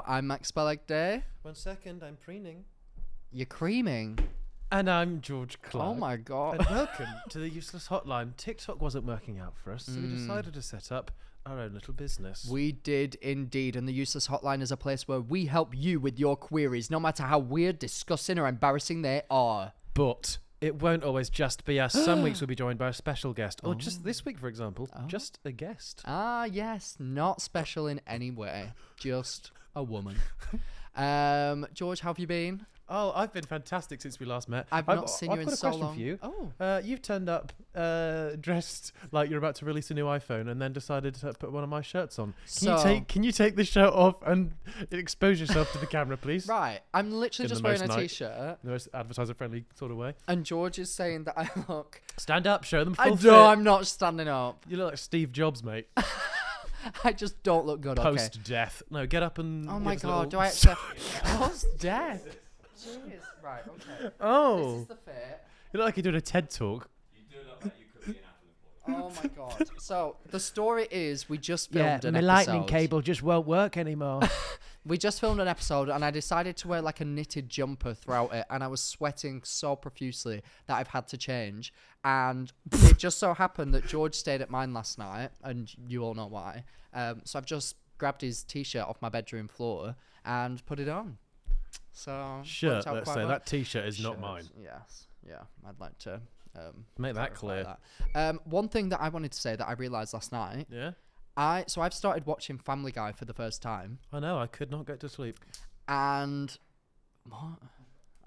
I'm Max Balegde. 1 second, I'm preening. You're creaming. And I'm George Clarke. Oh my god. And welcome to the Useless Hotline. TikTok wasn't working out for us, so we decided to set up our own little business. We did indeed, and the Useless Hotline is a place where we help you with your queries, no matter how weird, disgusting, or embarrassing they are. But it won't always just be us. Some weeks we'll be joined by a special guest, or just this week, for example, just a guest. Ah, yes, not special in any way, just a woman. George, how have you been? Oh, I've been fantastic since we last met. I've not seen you in so long. I've got a question for you. Oh. You've turned up dressed like you're about to release a new iPhone and then decided to put one of my shirts on. Can you take this shirt off and expose yourself to the camera, please? Right. I'm literally just wearing a t-shirt. The most advertiser-friendly sort of way. And George is saying that I look... Stand up, show them full fit. No, I'm not standing up. You look like Steve Jobs, mate. I just don't look good, Post-death. No, get up and... Oh my God, do I accept... Post-death? Jeez. Right, okay. Oh. This is the fit. You look like you're doing a TED Talk. You do look like you could be an Apple employee. Oh my God. So, the story is we just filmed an episode. lightning cable just won't work anymore. We just filmed an episode and I decided to wear like a knitted jumper throughout it, and I was sweating so profusely that I've had to change. And it just so happened that George stayed at mine last night, and you all know why. So I've just grabbed his t-shirt off my bedroom floor and put it on. So shirt, let's say. That t-shirt is not mine. Yes. Yeah, I'd like to make that clear. That. One thing that I wanted to say that I realised last night. Yeah? I've started watching Family Guy for the first time. I know, I could not get to sleep. And... What?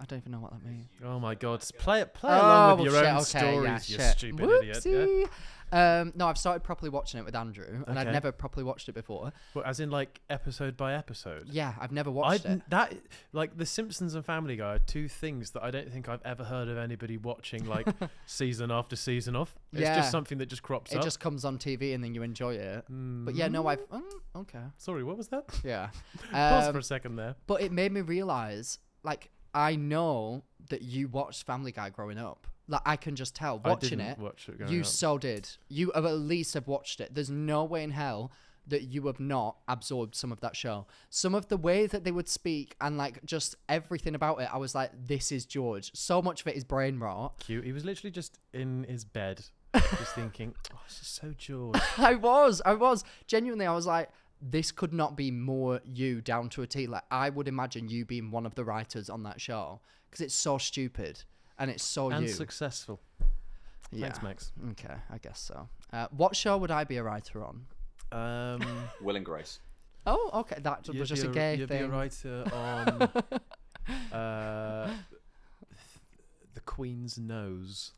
I don't even know what that means. Oh my God. Play along with your own stories, yeah, you stupid idiot. Yeah? No, I've started properly watching it with Andrew, and I've never properly watched it before. Well, as in like episode by episode? Yeah, I've never watched it. That, like The Simpsons and Family Guy are two things that I don't think I've ever heard of anybody watching like season after season of. It's just something that just crops up. It just comes on TV and then you enjoy it. But yeah, no, I've... okay. Sorry, what was that? Yeah. Pause for a second there. But it made me realise, like, I know that you watched Family Guy growing up. Like, I can just tell. Watching it, watch it you so did. You have at least have watched it. There's no way in hell that you have not absorbed some of that show. Some of the way that they would speak and, like, just everything about it, I was like, this is George. So much of it is brain rot. Cute. He was literally just in his bed, just thinking, oh, this is so George. I was. Genuinely, I was like, this could not be more you down to a T. Like, I would imagine you being one of the writers on that show because it's so stupid and it's so and you. Successful. Yeah. Thanks, Max. Okay, I guess so. What show would I be a writer on? Will and Grace. Oh, okay. That was just a gay you'd thing. You'd be a writer on The Queen's Nose.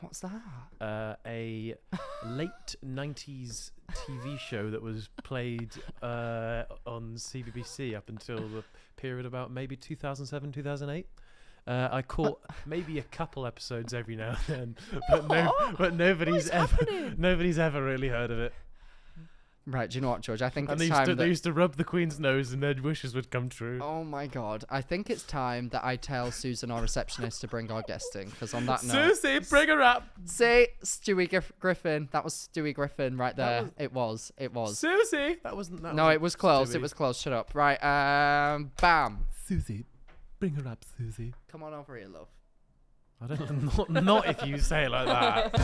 What's that? A late 90s TV show that was played on CBBC up until the period about maybe 2007, 2008. I caught maybe a couple episodes every now and then, but nobody's ever really heard of it. Right, do you know what, George? I think and it's time they used to rub the Queen's nose and their wishes would come true. Oh my God. I think it's time that I tell Susan, our receptionist, to bring our guest in, because on that note... Susie, bring her up! See, Stewie Griffin. That was Stewie Griffin right there. It was. Susie! That wasn't that. No, it was close. Stewie. It was close. Shut up. Right, bam. Susie, bring her up, Susie. Come on over here, love. I don't know. Not if you say it like that.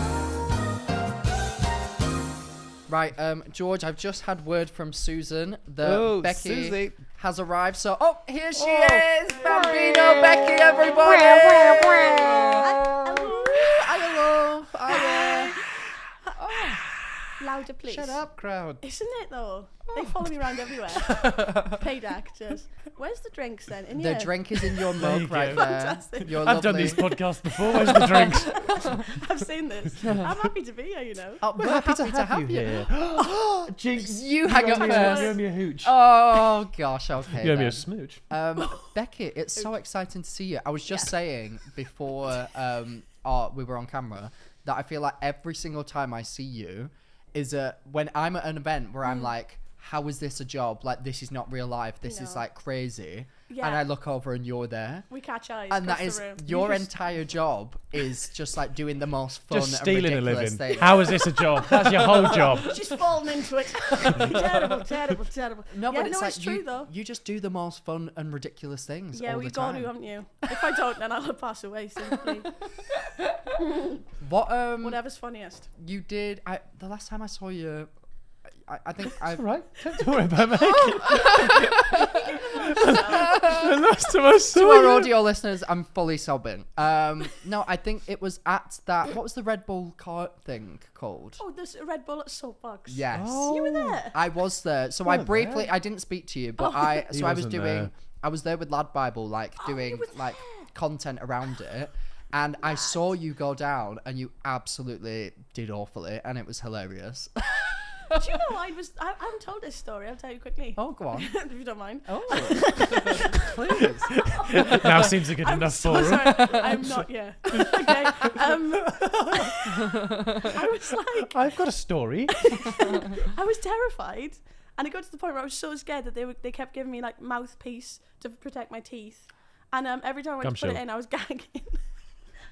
Right, George, I've just had word from Susan that Becky Susie has arrived. So, here she is! Bambino Becky, everybody! Hello. Louder, please. Shut up, crowd. Isn't it, though? They follow me around everywhere. Paid actors. Where's the drinks, then? In The here? drink is in your mug right Fantastic. there. I've done these podcasts before. Where's the drinks? I've seen this. I'm happy to be here, you know. Oh, we're happy to have you here. Jinx, you hang up You first. owe me a hooch. Oh, gosh, okay. You owe me a smooch. Becky, it's so exciting to see you. I was just saying before we were on camera that I feel like every single time I see you is when I'm at an event where I'm like, how is this a job? Like, this is not real life. This is like crazy. Yeah. and I look over and you're there. We catch eyes. And that across is the room. your entire job is just like doing the most fun Just and stealing a ridiculous living. thing. How is this a job? That's your whole job. She's fallen into it. terrible. No, but it's like true you, though. you just do the most fun and ridiculous things Yeah, all well, the you got time. to, haven't you? If I don't, then I'll pass away simply. What Whatever's funniest. you did the last time I saw you, I think I All right. Don't worry about me. The last time I to saw our you. audio listeners, I'm fully sobbing. No, I think it was at that. What was the Red Bull car thing called? Oh, there's a Red Bull at Soapbox. Yes, You were there. I was there. So I Oh, briefly, there. I didn't speak to you, but Oh. I He was wasn't doing. there. I was there with Lad Bible, like you doing were like content around it. And I saw you go down, and you absolutely did awfully, and it was hilarious. Do you know I haven't told this story. I'll tell you quickly. Oh, go on. If you don't mind. Oh, please. Now seems a good I'm enough so forum. sorry. I'm not. Yeah. Okay. I was like, I've got a story. I was terrified, and it got to the point where I was so scared that they kept giving me like mouthpiece to protect my teeth, and every time I went Gum to put shield. it in, I was gagging.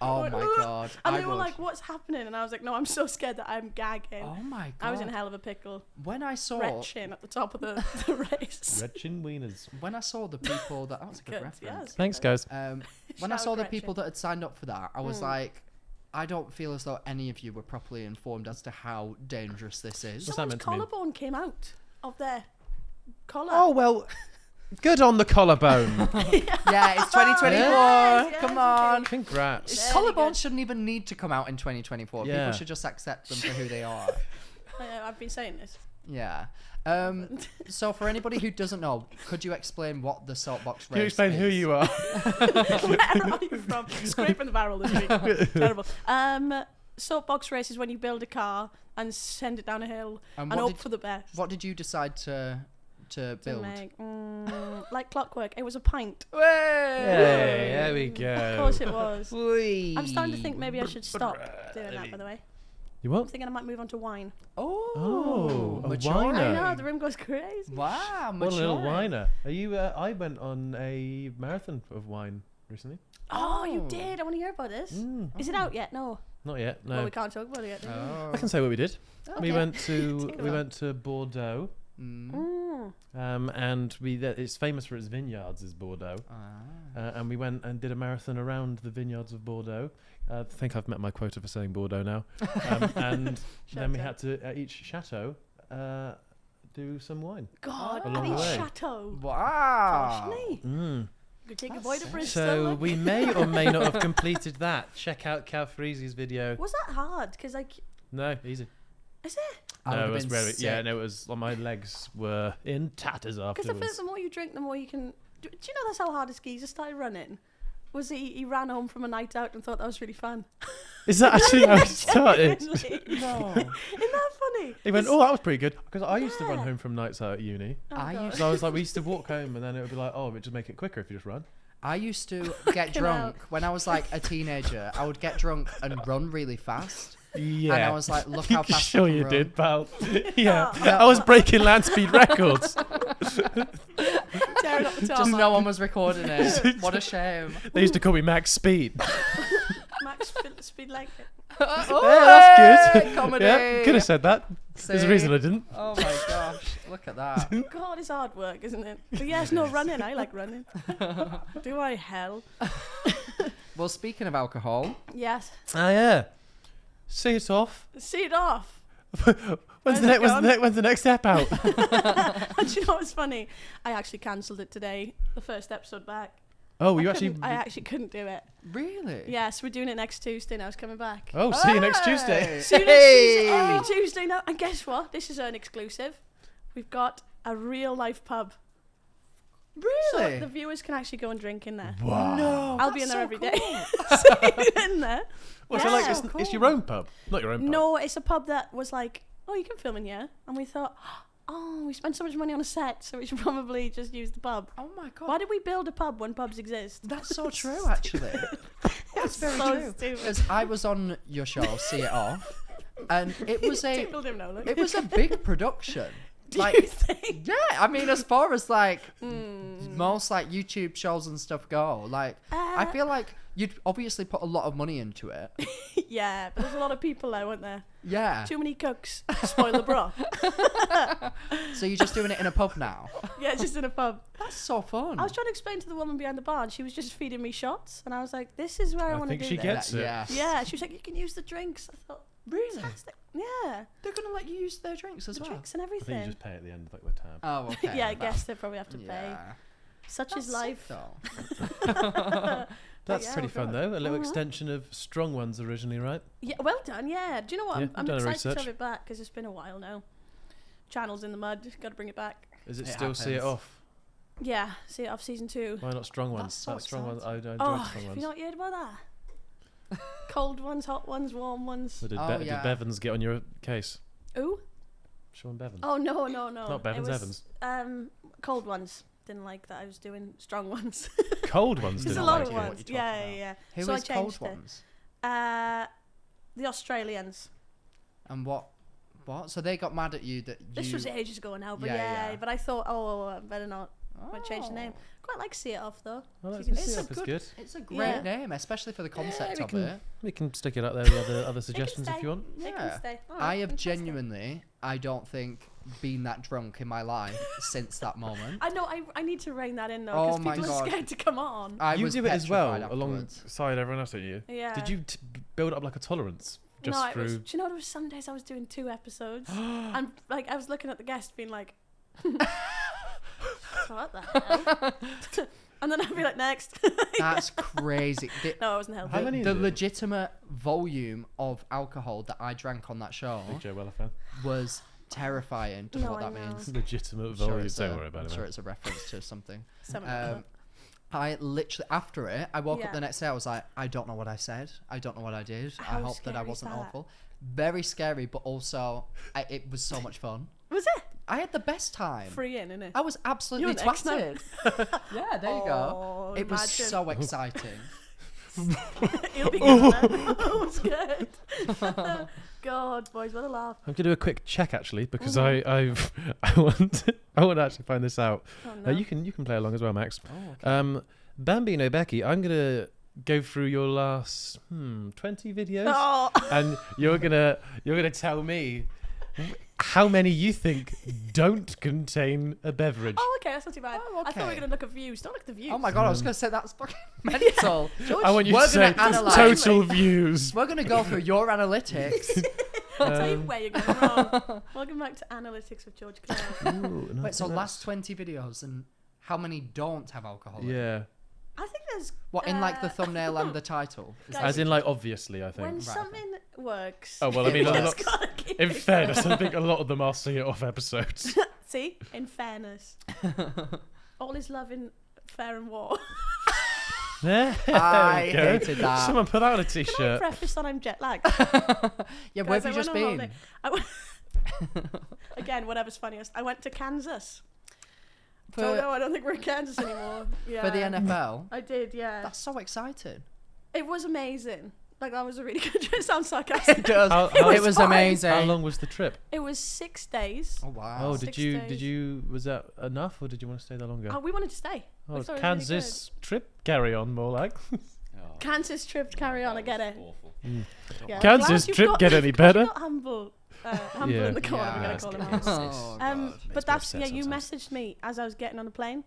Oh went, my "Ugh." god. And I they were would. like, "What's happening?" And I was like, "No, I'm so scared that I'm gagging." Oh my god. I was in hell of a pickle. When I saw Retching at the top of the race. Red chin wieners. when I saw the people that was a good Good, reference. yes. Thanks, guys. When I Shout saw out the Gretchen. people that had signed up for that, I was like, I don't feel as though any of you were properly informed as to how dangerous this is. What's that Someone's meant to mean? collarbone came out of their collar. Oh, well, good on the collarbone. Yeah, it's 2024. Yes, Come yes, on. Congrats. There we go. Collarbones shouldn't even need to come out in 2024. Yeah. People should just accept them for who they are. I've been saying this. Yeah. So for anybody who doesn't know, could you explain what the Soapbox race Can you explain who is? you are? Where are you from? Scraping the barrel this week. Terrible. Soapbox race is when you build a car and send it down a hill And and what hope did- for the best. What did you decide to To build? make, like clockwork. It was a pint. Hey, there we go. Of course it was. Whee! I'm starting to think maybe I should stop doing that, by the way. You I'm what? thinking I might move on to wine. Oh, a mature. whiner. I know, the room goes crazy. Wow, What a little mature. whiner. Are you? I went on a marathon of wine recently. Oh, you did. I want to hear about this. Is it out yet? No. Not yet. Well, No. we can't talk about it yet. Oh. I can say what we did. We Okay. went to Take it we away. went to Bordeaux, and it's famous for its vineyards. Is Bordeaux, and we went and did a marathon around the vineyards of Bordeaux. I think I've met my quota for saying Bordeaux now. And then we Chateau. had to at each chateau do some wine. God, Along at the each way. chateau. Wow. Gosh, me. Could take a boy to Bristol. So like. we may or may not have completed that. Check out Cal Freezy's video. Was that hard? Because, like, No, easy. is it? I No, would've it was been very. Yeah, sick. no, it was. My legs were in tatters Because I feel afterwards. the more you drink, the more you can. Do you know that's how hard a skier started running? Was he ran home from a night out and thought that was really fun? Is that actually how it started? Genuinely. No. Isn't that funny? He went, oh, that was pretty good. Because I used to run Yeah. home from nights out at uni. Oh, I God. used So I was like, we used to walk home and then it would be like, oh, it just make it quicker if you just run. I used to get Fucking drunk hell. when I was like a teenager. I would get drunk and run really fast. Yeah. And I was like, look how fast Sure I can you run. did, pal. Yeah. No. I was breaking land speed records. Tearing up the Just tarmac. no one was recording it. What a shame. They used to call me Max Speed. Max speed like it. Oh, Yeah, that's good. hey, comedy. Yeah, could have said that. There's a See? reason I didn't. Oh my gosh, look at that. God, it's hard work, isn't it? But yes, no running. I like running. Do I hell? Well, speaking of alcohol, Yes. Ah, yeah. See it off. See it off. When's Where's it gone? when's the next step out? And do you know what's funny? I actually cancelled it today. The first episode back. Oh, you actually. I actually couldn't do it. really? Yes, we're doing it next Tuesday now. It's coming back. Oh, see you next Tuesday. Hey. See you next Tuesday, every Tuesday now. And guess what? This is an exclusive. We've got a real life pub. Really? So the viewers can actually go and drink in there. Wow. No, I'll be in that's there so every day. cool. See you in there. Well, so like Yeah. it's your own pub, not your own pub. No, it's a pub that was like, oh, you can film in here. And we thought, oh, we spent so much money on a set, so we should probably just use the pub. Oh my god. Why did we build a pub when pubs exist? That's so true, actually. That's very so true. stupid. Because I was on your show, See It Off, and it was a Tickled him now, look. it was a big production. Do Like, you think? yeah, I mean, as far as like most like YouTube shows and stuff go, like I feel like you'd obviously put a lot of money into it. Yeah, but there's a lot of people there, weren't there? Yeah. Too many cooks. Spoil the broth. So you're just doing it in a pub now? Yeah, just in a pub. That's so fun. I was trying to explain to the woman behind the bar, and she was just feeding me shots, and I was like, "This is where I want to think do she this." gets it. Yeah. Yeah, she was like, "You can use the drinks." I thought, Really? fantastic. Yeah, They're gonna let you use their drinks as the well. drinks and I think you everything. just pay at the end of like the tab. Oh, okay. Yeah, I That- guess they probably have to pay. Yeah. Such That's is life. sick, though. That's yeah, pretty oh fun God. though. A little Mhm. extension of Strong Ones originally, right? Yeah, well done. Yeah. Do you know what? Yeah, I'm you've done excited to research. have it back because it's been a while now. Channel's in the mud. Got to bring it back. Is it It still See It happens. Off? Yeah. See it off season 2. Why not Strong Ones? That's so That's Strong Ones. I enjoyed Oh, Strong have Ones. you not heard about that? Cold ones, hot ones, warm ones. So did, Oh, did yeah. Bevans get on your case? Ooh. Sean Bevans. Oh no. Not Bevans, It was, Evans. Cold ones. Didn't like that I was doing strong ones. Cold Ones There's didn't a lot like of you. what ones. you're talking Yeah, about. yeah. Who So I is Cold changed it. Ones? The Australians. And what? So they got mad at you that you... This was ages ago now, but Yeah, yeah. But I thought, I better not. Might change the name. Oh. Quite like See It Off though. Oh, So that's you can See It's It a Off is good, good. It's a great Yeah. name, especially for the concept we of can- it. We can stick it up there with other suggestions if stay. you want. They Yeah. can stay. Oh, I have fantastic. genuinely, I don't think, been that drunk in my life since that moment. I know. I need to rein that in though, Oh because my people God. are scared to come on. I You was do it as well, petrified afterwards. alongside everyone else, don't you? Yeah. Did you build up like a tolerance just no, it through? was, do you know there was some days I was doing 2 episodes, and like I was looking at the guest, being like, "What the hell?" And then I'd be like, "Next." That's crazy. No, I wasn't helping. How many The is it? legitimate volume of alcohol that I drank on that show Big Joe Weller fan. was terrifying. Don't know No, what I that know. means. Legitimate I'm sure volume. it's Don't a- worry about I'm it. sure man. it's a reference to something. Something like that. I literally, after it, I woke up Yeah. the next day, I was like, I don't know what I said. I don't know what I did. I How hope that I scary is wasn't that? awful. Very scary, but also, it was so much fun. Was it I had the best time. free in, innit? I was absolutely You're next now. twatted. Yeah, there you go. Oh, It was imagine. so exciting. He'll be good. Oh, it's good. God, boys, what a laugh. I'm gonna do a quick check actually because Mhm. I want to actually find this out. Oh, no. You can play along as well, Max. Oh, okay. Bambino Becky, I'm gonna go through your last 20 videos, Oh. and you're gonna tell me how many you think don't contain a beverage. Oh, okay, that's not too bad. Oh, I thought we were okay. going to look at views. Don't look at the views. Oh my god, I was going to say that's fucking mental. George, I want you we're to say gonna analyse- total views. We're going to go through your analytics. I'll tell you where you're going wrong. Welcome back to Analytics with George Clarke. Ooh, no, I Wait, so think last 20 videos and how many don't have alcohol? in it? yeah, I think there's... What, in like the thumbnail and the title? Is Guys, that- as in like obviously, I think. When Right, something works... Oh well, I mean, It a was. lot, in fairness, I think a lot of them are See It Off episodes. See? In fairness. All is love in fair and war. There I we go. hated that. Someone put that on a Can I t-shirt. preface that I'm jet lagged? Yeah, where Guys, have you I just went on been? holiday. I went Again, whatever's funniest. I went to Kansas. For, So no, I don't think we're in Kansas anymore. Yeah. for the NFL? I did, yeah. That's so exciting. It was amazing. Like, that was a really good... It sounds sarcastic. It does. How- It was fine. amazing. How long was the trip? It was 6 days. Oh, wow. Oh, 6 did days. you was that enough, or did you want to stay there longer? Oh, we wanted to stay. Oh, we thought it was really Kansas trip, carry on, more like. Kansas trip, carry on, I get it. Awful. Yeah. Kansas Glad you've trip got- get any glad you're better? Not humble. Humble Yeah. in the corner, Yeah, we're going that's to call him good. out. Oh, But God. Makes me that's, yeah, upset you sometimes. messaged me as I was getting on the plane.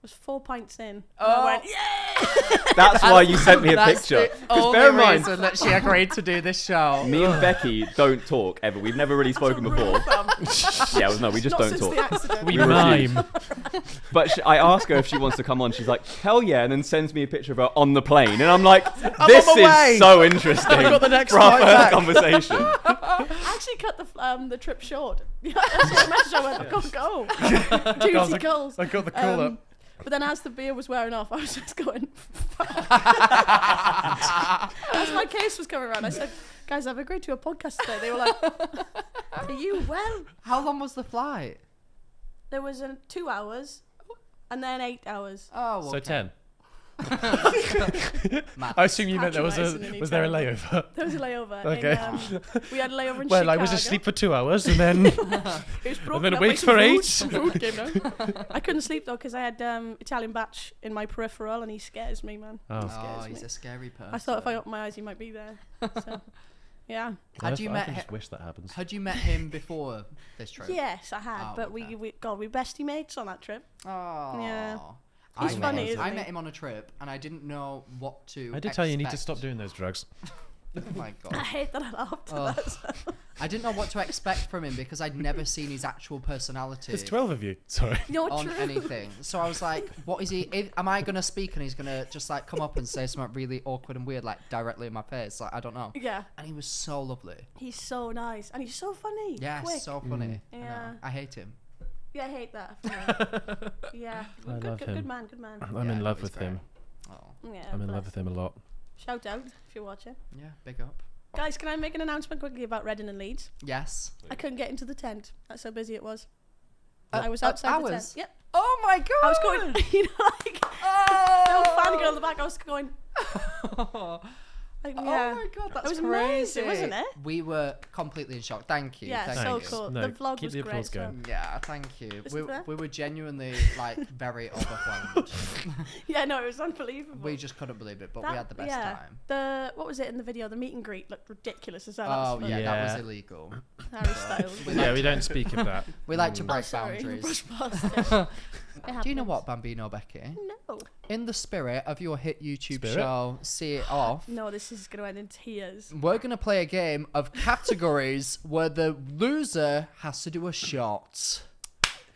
It was 4 pints in. And Oh. I went, yeah! That's why you sent me a That's picture. the Because only bear in mind, reason that she agreed to do this show. me and Becky don't talk ever. We've never really spoken That's a rule before. of thumb. Yeah, well, no, we just Not don't since talk. the accident. We We refuse. mime. But I ask her if she wants to come on. She's like, hell yeah, and then sends me a picture of her on the plane. And I'm like, this on my way. is so interesting I've got the next for our flight first back. conversation. I actually cut the trip short. Yeah, that's what I messaged. I went, go. Duty calls. I got the call up. But then as the beer was wearing off, I was just going, as my case was coming around, I said, guys, I've agreed to a podcast today. They were like, are you well? How long was the flight? There was 2 hours and then 8 hours. Oh, So 10. Matt. I assume you meant there was Patronising in was there a Italy. layover? There was a layover. Okay. We had a layover in Well, Chicago. I was asleep for 2 hours and then It was broken then up waits by some for food. 8. Some food came down. I couldn't sleep though because I had Italian batch in my peripheral and he scares me, man. Oh. Oh, he's me. a scary person. I thought if I opened my eyes, he might be there. So, yeah. Had you I met can him? just wish that happens. Had you met him before this trip? Yes, I had, Oh, but okay. we bestie mates on that trip. Oh. Yeah. I He's met funny, him- isn't I he? met him on a trip, and I didn't know what to. I did tell you need to expect. stop doing those drugs. Oh my I god. hate that I laughed at Oh. that. I didn't know what to expect from him because I'd never seen his actual personality There's 12 of you. Sorry. You're on true. anything. So I was like, what is he? Am I gonna speak and he's gonna just like come up and say something really awkward and weird, like directly in my face? Like I don't know. Yeah, And he was so lovely. he's so nice and he's so funny. Yeah, quick. so funny. I know. Yeah. I hate him. Yeah, I hate that. Yeah, I good, love good, him. good man, good man. I'm Yeah, in no, love he's with great. him. Oh, Yeah, I'm in love bless. with him a lot. Shout out if you're watching. yeah, big up. Guys, can I make an announcement quickly about Reading and Leeds? Yes. I couldn't get into the tent. That's how busy it was. Uh, I was outside the tent. hours? Yep. Oh my god. I was going, you know, like, Oh. no fangirl in the back. I was going, like, yeah. Oh my god, that's It was crazy. amazing, wasn't it? We were completely in shock. Thank you. Yeah, thank so you. cool. No, the vlog keep was the great. applause So. going. Yeah, thank you. Listen to that. We were genuinely like very overwhelmed. Yeah, no, it was unbelievable. We just couldn't believe it, but we That- had the best yeah. time. What was it in the video? The meet and greet looked ridiculous as well. Oh That yeah, was that Yeah. was illegal. Harry Styles. We Yeah, like we to- don't speak of that. We like to Mm. break Sorry, boundaries. brush past it. It Do you know happens. what, Bambino Becky? No. In the spirit of your hit YouTube Spirit? show, See It Off, No, this is going to end in tears. we're going to play a game of categories where the loser has to do a shot.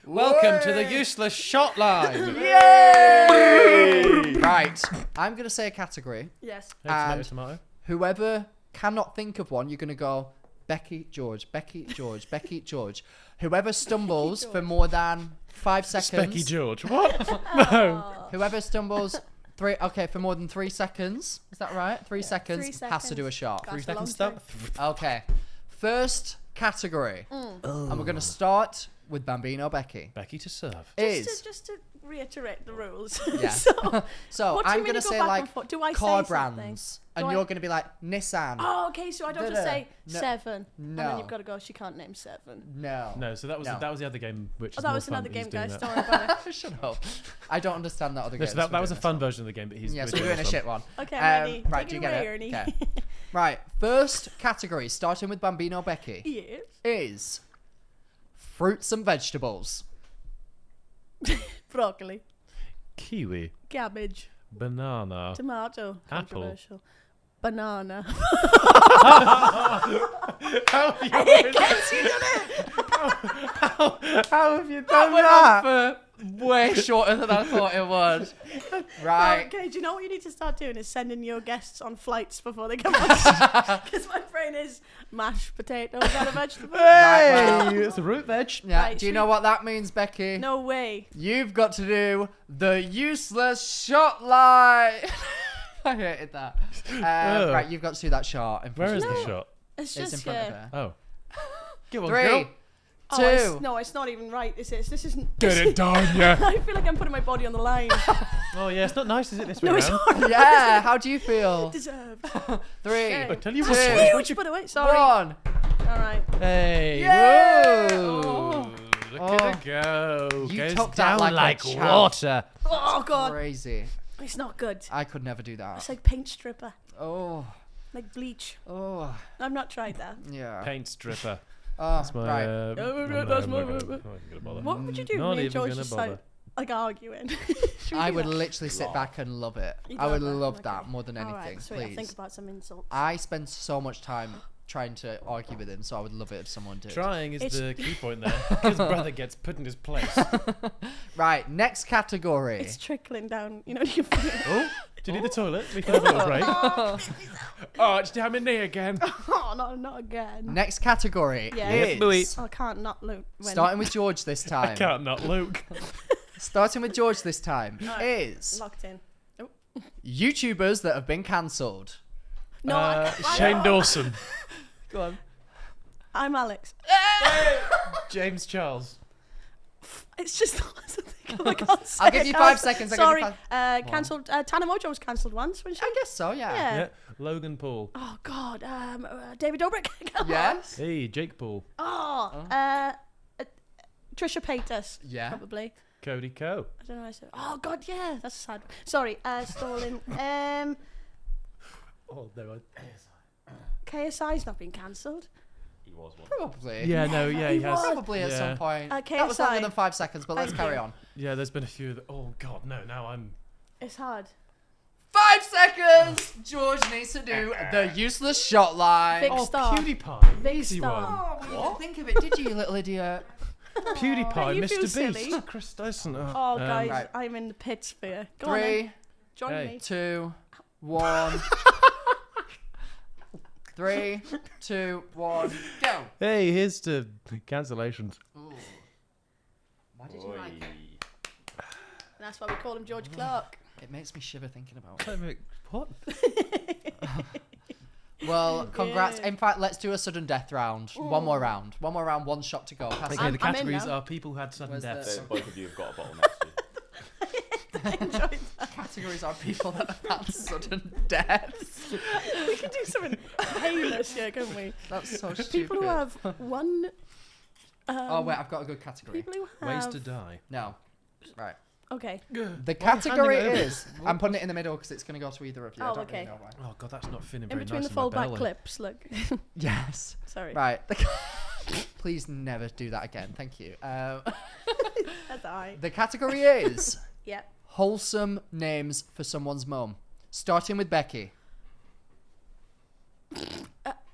Welcome to the Useless Hotline. Yay! Right, I'm going to say a category. Yes. Hey, tomato, And- tomato. Whoever cannot think of one, you're going to go Becky, George, Becky, George, Becky, George. Whoever stumbles for George. more than 5 seconds. Specky George. What? No. Whoever stumbles for more than 3 seconds. Is that right? 3 seconds, 3 has to do a seconds. shot. That's 3 a long seconds stop. time. Okay. First category. And we're going to start with Bambino Becky. Becky to serve. Just to reiterate the rules. Yeah. So, So what do you I'm mean going to to go say back like and forth? Do I car say something? brands. Do And I- you're going to be like Nissan. oh, okay. So I don't just say No. 7. And No. then you've got to go, she can't name 7. No. No, so that was No. the other game, which Oh, is that more was fun, another but he's game, doing guys. that. Don't worry about it. Shut up. I don't understand that other No, game. so that was a fun version of the game, but he's Yes, we're we're doing a this one. shit one. Okay, I'm ready. Right, Take do you it get away, it? Ernie. Okay. Right, first category, starting with Bambino Becky, Yes. is fruits and vegetables. Broccoli. Kiwi. Cabbage. Banana. Tomato. Apple. Controversial. Banana. How have you done That went on for way shorter than I thought it would. Right. Okay, do you know what you need to start doing is sending your guests on flights before they come on? Because my brain is mashed potatoes and a vegetable. Right, well, Hey, it's a root veg. yeah. Right, Do you should know we- what that means, Becky? No way. You've got to do the useless Hotline. I hated that. Right, you've got to do that shot. In front Where is of the you. shot? It's It's in just front of here. her. Oh. Get on, 3, girl. 2. No, it's not even right. This isn't. Get it done, yeah. I feel like I'm putting my body on the line. Oh, yeah, it's not nice, is it, this way No, it's around? not. Yeah, how do you feel? Deserved. 3, Okay. I tell you Two. what. Which, by the way, sorry. 1. All right. Hey, Yeah. whoa. Oh. Look Oh. at it go. You Goes took that down like a like champ. water. Oh God, Crazy. it's not good. I could never do that. It's like paint stripper, Oh, like bleach. oh, I've not tried that. yeah. Paint stripper. Oh, That's my. right. No, that's I'm my- not gonna bother. What would you do? Not Me and even George gonna just bother. like arguing. Should we I do would that? literally sit back and love it. You'd I would love that? love Okay. that more than All anything. right, sweet. I'll think Please. about some insults. I spend so much time trying to argue with him, so I would love it if someone did. Trying is It's- the key point there. His brother gets put in his place. Right, next category. It's trickling down. You know, you can Oh, do you need the toilet? We can have a little break. Oh, it's down in there again. Oh, no, not again. Next category Yeah. is boy. I can't not look. When starting with George this I time. can't not Luke. Starting with George this time Alright. is locked in. YouTubers that have been cancelled. No, Shane Dawson. Go on. I'm Alex. James Charles. It's just not something I can't say. I'll give you 5 seconds. Sorry, cancelled. Tana Mojo was cancelled once, wasn't she? I guess so, yeah. Yeah. Logan Paul. Oh God, David Dobrik. Come on. Yes. Hey, Jake Paul. Trisha Paytas. Yeah. Probably. Cody Ko. I don't know. What I said. Oh God, yeah, that's a sad one. Sorry, Stalin. Oh, there are. KSI's not been cancelled. He was one. Probably. Yeah, no, yeah, he has. Probably at Yeah. some point. KSI. That was longer than 5 seconds, but let's Thank carry you. on. Yeah, there's been a few. Oh God, no! Now I'm. It's hard. 5 seconds! George needs to do the useless shot line. Big Oh, star. PewDiePie. Big Easy star. one. Oh, we didn't think of it, did you, you little idiot? PewDiePie, you feel Mr. silly. Beast, Chris Dyson. Oh, guys, right. I'm in the pits for you. Go on, then. 3, Join Hey. me. 2, 1. 3, 2, 1, go! Hey, here's to cancellations. Ooh. Why did you like it? And that's why we call him George Clarke. It makes me shiver thinking about it. What? Well, congrats. Yeah. In fact, let's do a sudden death round. One more round. One more round, 1 shot to go. Pass Okay, it. the I'm in categories now. are people who had sudden Where's the- deaths. Both of you have got a bottle next to you. Enjoyed that. Categories are people that have had sudden deaths. We can do something heinous here, can't we? That's so stupid. People who have one. Oh, wait, I've got a good category. People who Ways have. to die. No. Right. Okay. The Why are you category handing it over? is... I'm putting it in the middle because it's going to go to either of you. I Oh, don't really okay. know why. Oh God, that's not fitting In very between nice the in my fallback belly. clips, look. Yes. Sorry. Right. Please never do that again. Thank you. That's alright. The category is Yep. wholesome names for someone's mum. Starting with Becky.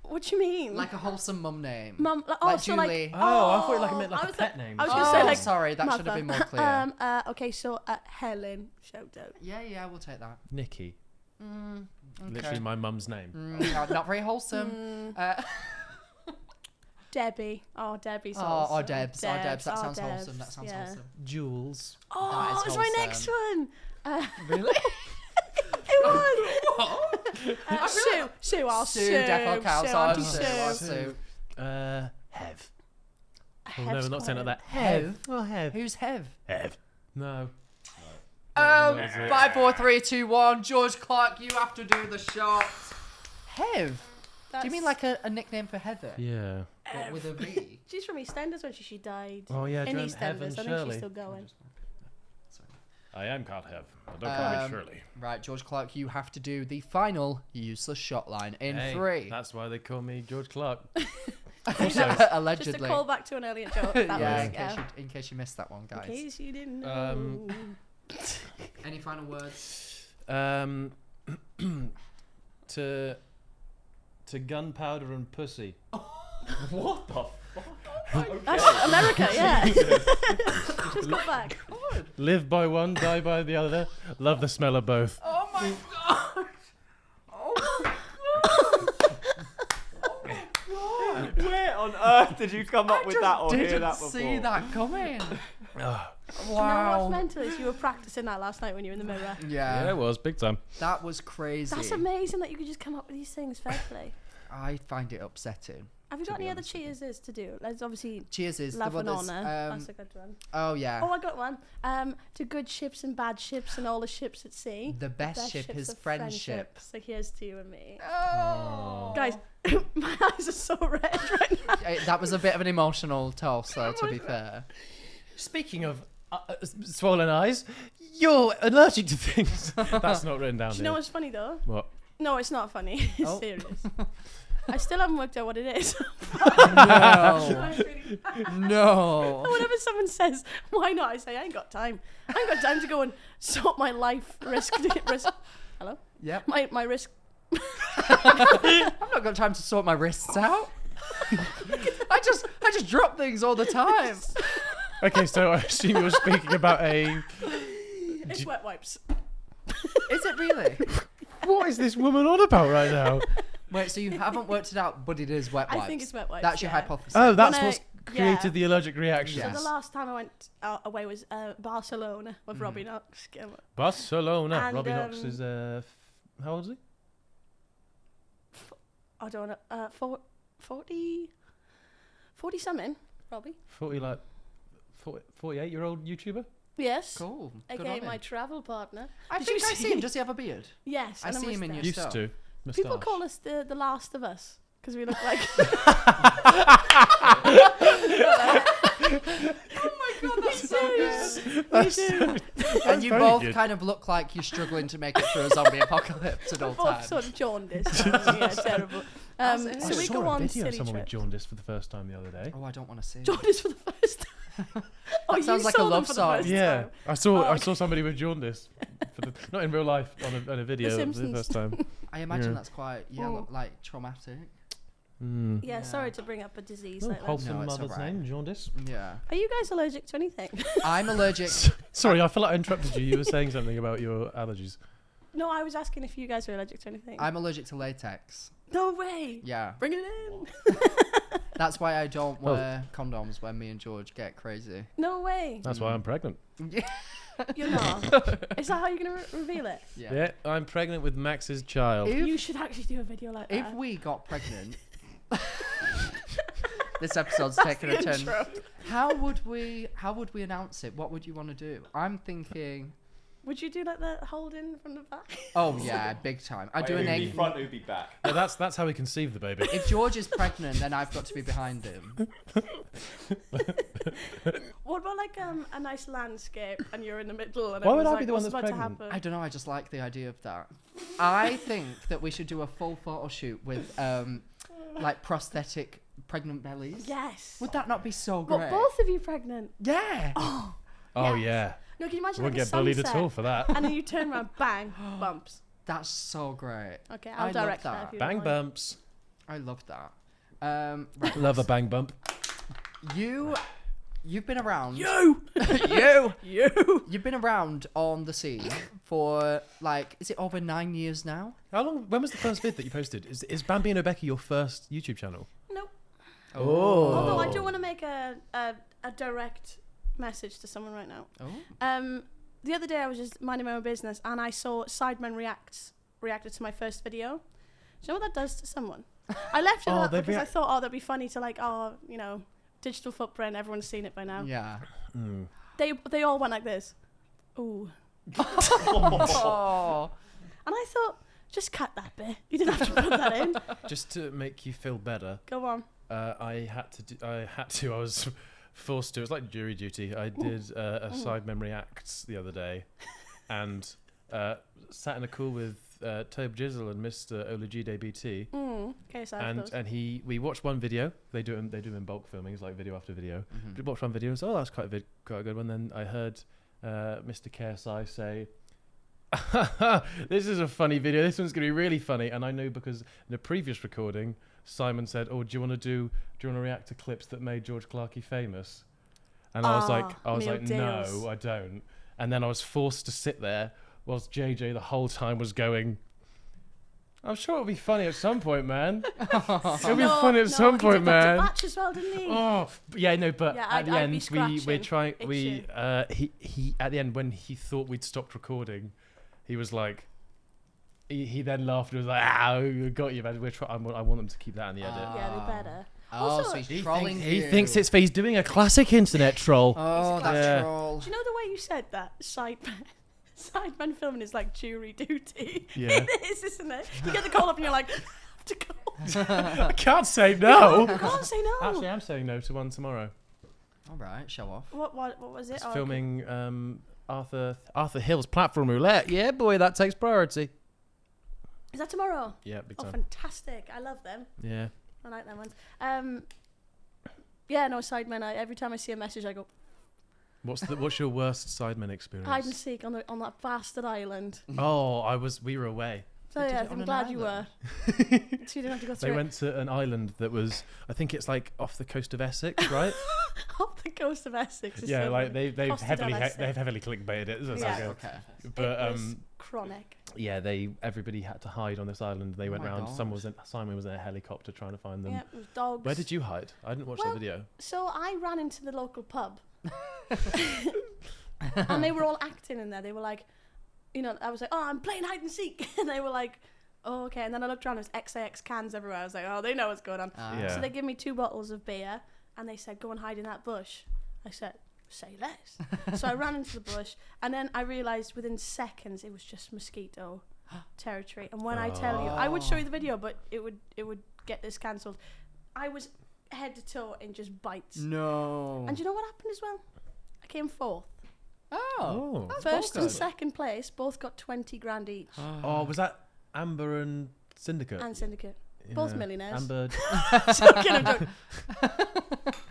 What do you mean? Like a wholesome mum name. Mum. Like, Like so Julie. like. Oh, I thought you meant I like a was pet like- name. I was or gonna something. say like. sorry, that should have been more Martha. clear. Okay, so Helen. Shout out. Yeah, we'll take that. Nikki. Okay. Literally my mum's name. Not very wholesome. Debbie. Oh, Debbie's Or wholesome. Debs. Or Debs. That Oh, sounds Debs, wholesome. That sounds yeah. wholesome. Jules. Oh, That is it's my next wholesome. one. Really? It was. Sue. I'll Sue, Sue. defo cows Sue, on Auntie Sue. Sue. Sue. Hev. Oh no, Hev's we're not saying it like quite- that. Hev? Oh, Hev. Who's Hev? Hev. No. 5, 4, 3, 2, 1. George Clarke, you have to do the shot. Hev? Do you mean like a nickname for Heather? Yeah. But with a V? She's from EastEnders when she died. Oh yeah, In Joan Hev and EastEnders, I think Shirley. she's still going. I am called Hev. Don't call me Shirley. Right, George Clarke, you have to do the final useless shot line in Hey, 3. That's why they call me George Clarke. Just Allegedly. a call back to an earlier joke. That Yeah, was, in case you missed that one, in guys. case you didn't know. Any final words? To gunpowder and pussy. What the fuck? That's America, yeah. Just got back. Live by one, die by the other. Love the smell of both. Oh my god! Where on earth did you come up with that or hear Didn't that before? see that coming. Ah, You know Wow. what's mental is you were practicing that last night when you were in the mirror. yeah, Yeah, it was big time. that was crazy. That's amazing that you could just come up with these things. Fair play. I find it upsetting. Have you To got be any other honest with you. cheers to do? Let's obviously Cheers is love the and one that's, honour. That's a good one. oh yeah. Oh, I got one. To good ships and bad ships and all the ships at sea. The best ship ships is are friendship. So here's to you and me. Oh. Guys, my eyes are so red right now. That was a bit of an emotional toss, though, to be fair. Speaking of swollen eyes, you're allergic to things. That's not written down Do you here. know what's funny though? What? No, it's not funny. It's Oh. serious. I still haven't worked out what it is. No. No. Whenever someone says, why not? I say, I ain't got time. I ain't got time to go and sort my life risk. Hello? Yep. My risk. I've not got time to sort my wrists out. I just drop things all the time. Okay, so I assume you're speaking about a. It's wet wipes. Is it really? What is this woman on about right now? Wait, so you haven't worked it out, but it is wet wipes. I think it's wet wipes. That's your yeah. hypothesis. Oh, that's When I- what's created yeah. the allergic reaction. Yeah. So Yes. the last time I went away was Barcelona with Robbie Knox. Barcelona. And, Robbie Knox is how old is he? I don't know. 40 something, Robbie. 40, like 48-year-old YouTuber. Yes. Cool. Good AKA on my him. travel partner. I Did think you I see him. Does he have a beard? Yes. I and a see him in your moustache. stuff. Used to. People Moustache. call us the Last of Us because we look like. Oh my god, that's so good. We do. And you very both good. kind of look like you're struggling to make it through a zombie apocalypse at We're all both times. sort of jaundiced. Yeah, terrible. That's it. I So we saw go a on video of silly someone with trips. jaundice for the first time the other day. Oh, I don't want to see. Jaundice for the first time. Oh, you sounds like a saw them love for the song. first Yeah, time. I saw Oh, I saw somebody with jaundice, not in real life, on a video for the Simpsons. first time. I imagine Yeah. that's quite like traumatic. Mm. Yeah, Yeah. sorry to bring up a disease No, like that. wholesome No, it's mother's alright. name, jaundice. Yeah. Are you guys allergic to anything? I'm allergic. Sorry, I feel like I interrupted you. You were saying something about your allergies. No, I was asking if you guys are allergic to anything. I'm allergic to latex. No way. Yeah. Bring it in. That's why I don't Well- wear condoms when me and George get crazy. No way. That's why I'm pregnant. You're not. Is that how you're going to reveal it? Yeah. Yeah, I'm pregnant with Max's child. If- You should actually do a video like If that. we got pregnant, this episode's That's taken the a turn. intro. How would we announce it? What would you want to do? I'm thinking. Would you do like the holding from the back? Oh yeah, big time. I do an egg. front, who'd be back. Yeah, that's how we conceive the baby. If George is pregnant, then I've got to be behind him. What about like a nice landscape and you're in the middle and Why would everyone's I like, be the one what's that's about to pregnant? happen? I don't know. I just like the idea of that. I think that we should do a full photo shoot with like prosthetic pregnant bellies. Yes. Would that not be so great? But both of you pregnant. Yeah. Oh Yes. yeah, No, can you imagine won't like a get bullied sunset at all for that. and then you turn around, bang, bumps. That's so great. Okay, I I'll love direct that. that. if you Bang don't mind. bumps. I love that. Right. Love a bang bump. You've been around. You. You've been around on the scene for like, is it over 9 years now? How long? When was the first vid that you posted? Is Bambino Becky your first YouTube channel? Nope. Oh. Although I do want to make a direct message to someone right now. Oh. The other day I was just minding my own business and I saw Sidemen reacted to my first video. Do you know what that does to someone? I left it up they because I react- thought, oh, that'd be funny to like, oh, you know, digital footprint. Everyone's seen it by now. Yeah. Mm. They all went like this. Ooh. Oh. And I thought, just cut that bit. You didn't have to put that in. Just to make you feel better, Go on. I was forced to. It was like jury duty. I did a Sidemen Reacts the other day, and sat in a call with Tobe Jizzle and Mr. Olajide BT, Okay, so I and we watched one video. They do them in bulk filming. It's like video after video. We watched one video. So that's quite a good one. Then I heard Mr. KSI say, "This is a funny video. This one's gonna be really funny." And I know because in a previous recording, Simon said, "Oh, do you want to react to clips that made George Clarke famous?" And I was like, deals. "No, I don't." And then I was forced to sit there whilst JJ the whole time was going, "I'm sure it'll be funny at some point, man. It'll be funny at some point, He did that man." to Batch as well, didn't he? Oh, yeah, no, but Yeah, at the I'd be end, we're scratching, trying. itching. He at the end when he thought we'd stopped recording, he was like, he then laughed and was like, "Ah, we got you, man. I want them to keep that in the edit." Yeah, they better. Oh, Also, so he's He trolling He you. thinks he's doing a classic internet troll. Oh, that Yeah. troll. Do you know the way you said that? Sidemen filming is like jury duty. Yeah. It is, isn't it? You get the call up and you're like, I have to go. I can't say no. You can't say no. Actually, I'm saying no to one tomorrow. All right, show off. What was it? It's Oh, filming Arthur Hill's Platform Roulette. Yeah, boy, that takes priority. okay. Is that tomorrow? Yeah, big Oh, time. fantastic. I love them. Yeah. I like them ones. Yeah, no, Sidemen, every time I see a message, I go, What's your worst Sidemen experience? hide and seek on that bastard island. Oh, we were away. So They did yeah, it on I'm an glad you were. island. So you didn't have to go They through went to an island that was, I think it's like off the coast of Essex, right? off the coast of Essex. It's Yeah, so like funny. they've Costa heavily del Este. they've heavily clickbaited it. So it's Yeah. like Okay. but It was chronic. yeah, everybody had to hide on this island. They went my round. God. Simon was in a helicopter trying to find them. Yeah, it was dogs. Where did you hide? I didn't watch Well, that video. So I ran into the local pub. And they were all acting in there. They were like, you know, I was like, oh, I'm playing hide and seek. And they were like, oh, okay. And then I looked around, there was XIX cans everywhere. I was like, oh, they know what's going on. Ah. Yeah. So they gave me 2 bottles of beer and they said, go and hide in that bush. I said, say less. So I ran into the bush, and then I realised within seconds it was just mosquito territory. And when I tell you, I would show you the video, but it would get this cancelled. I was head to toe in just bites. No. And do you know what happened as well? I came fourth. Oh. That's First both and good. second place both got 20 grand each. Oh, was that Amber and Syndicate? And Syndicate. Both millionaires. Amber. Joking, I'm joking.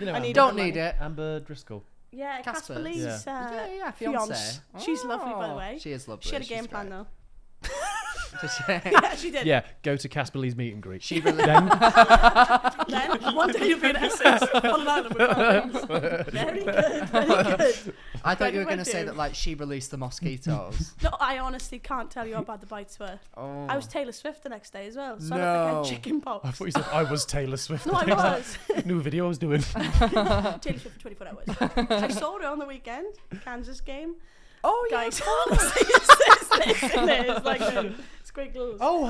You know, I need Don't the need money. it. Amber Driscoll. Yeah, Casper. Casper Lee's Yeah, fiance. fiance. She's lovely, by the way. She is lovely. She had a She's game plan, great. though. Does she? Yeah, she did. Yeah, go to Casper Lee's meet and greet. She really. Then Then, one day you'll be in Essex on an island with our friends. Very good, very good. I thought you were When going to say do? that like she released the mosquitoes. No, I honestly can't tell you how bad the bites were. Oh. I was Taylor Swift the next day as well, so I No. looked like I had chicken pox. I thought you said I was Taylor Swift. No, I was. New video I was doing. Taylor Swift for 24 hours. I saw her on the weekend, Kansas game. Oh Guys, honestly, it's like squiggles. Oh,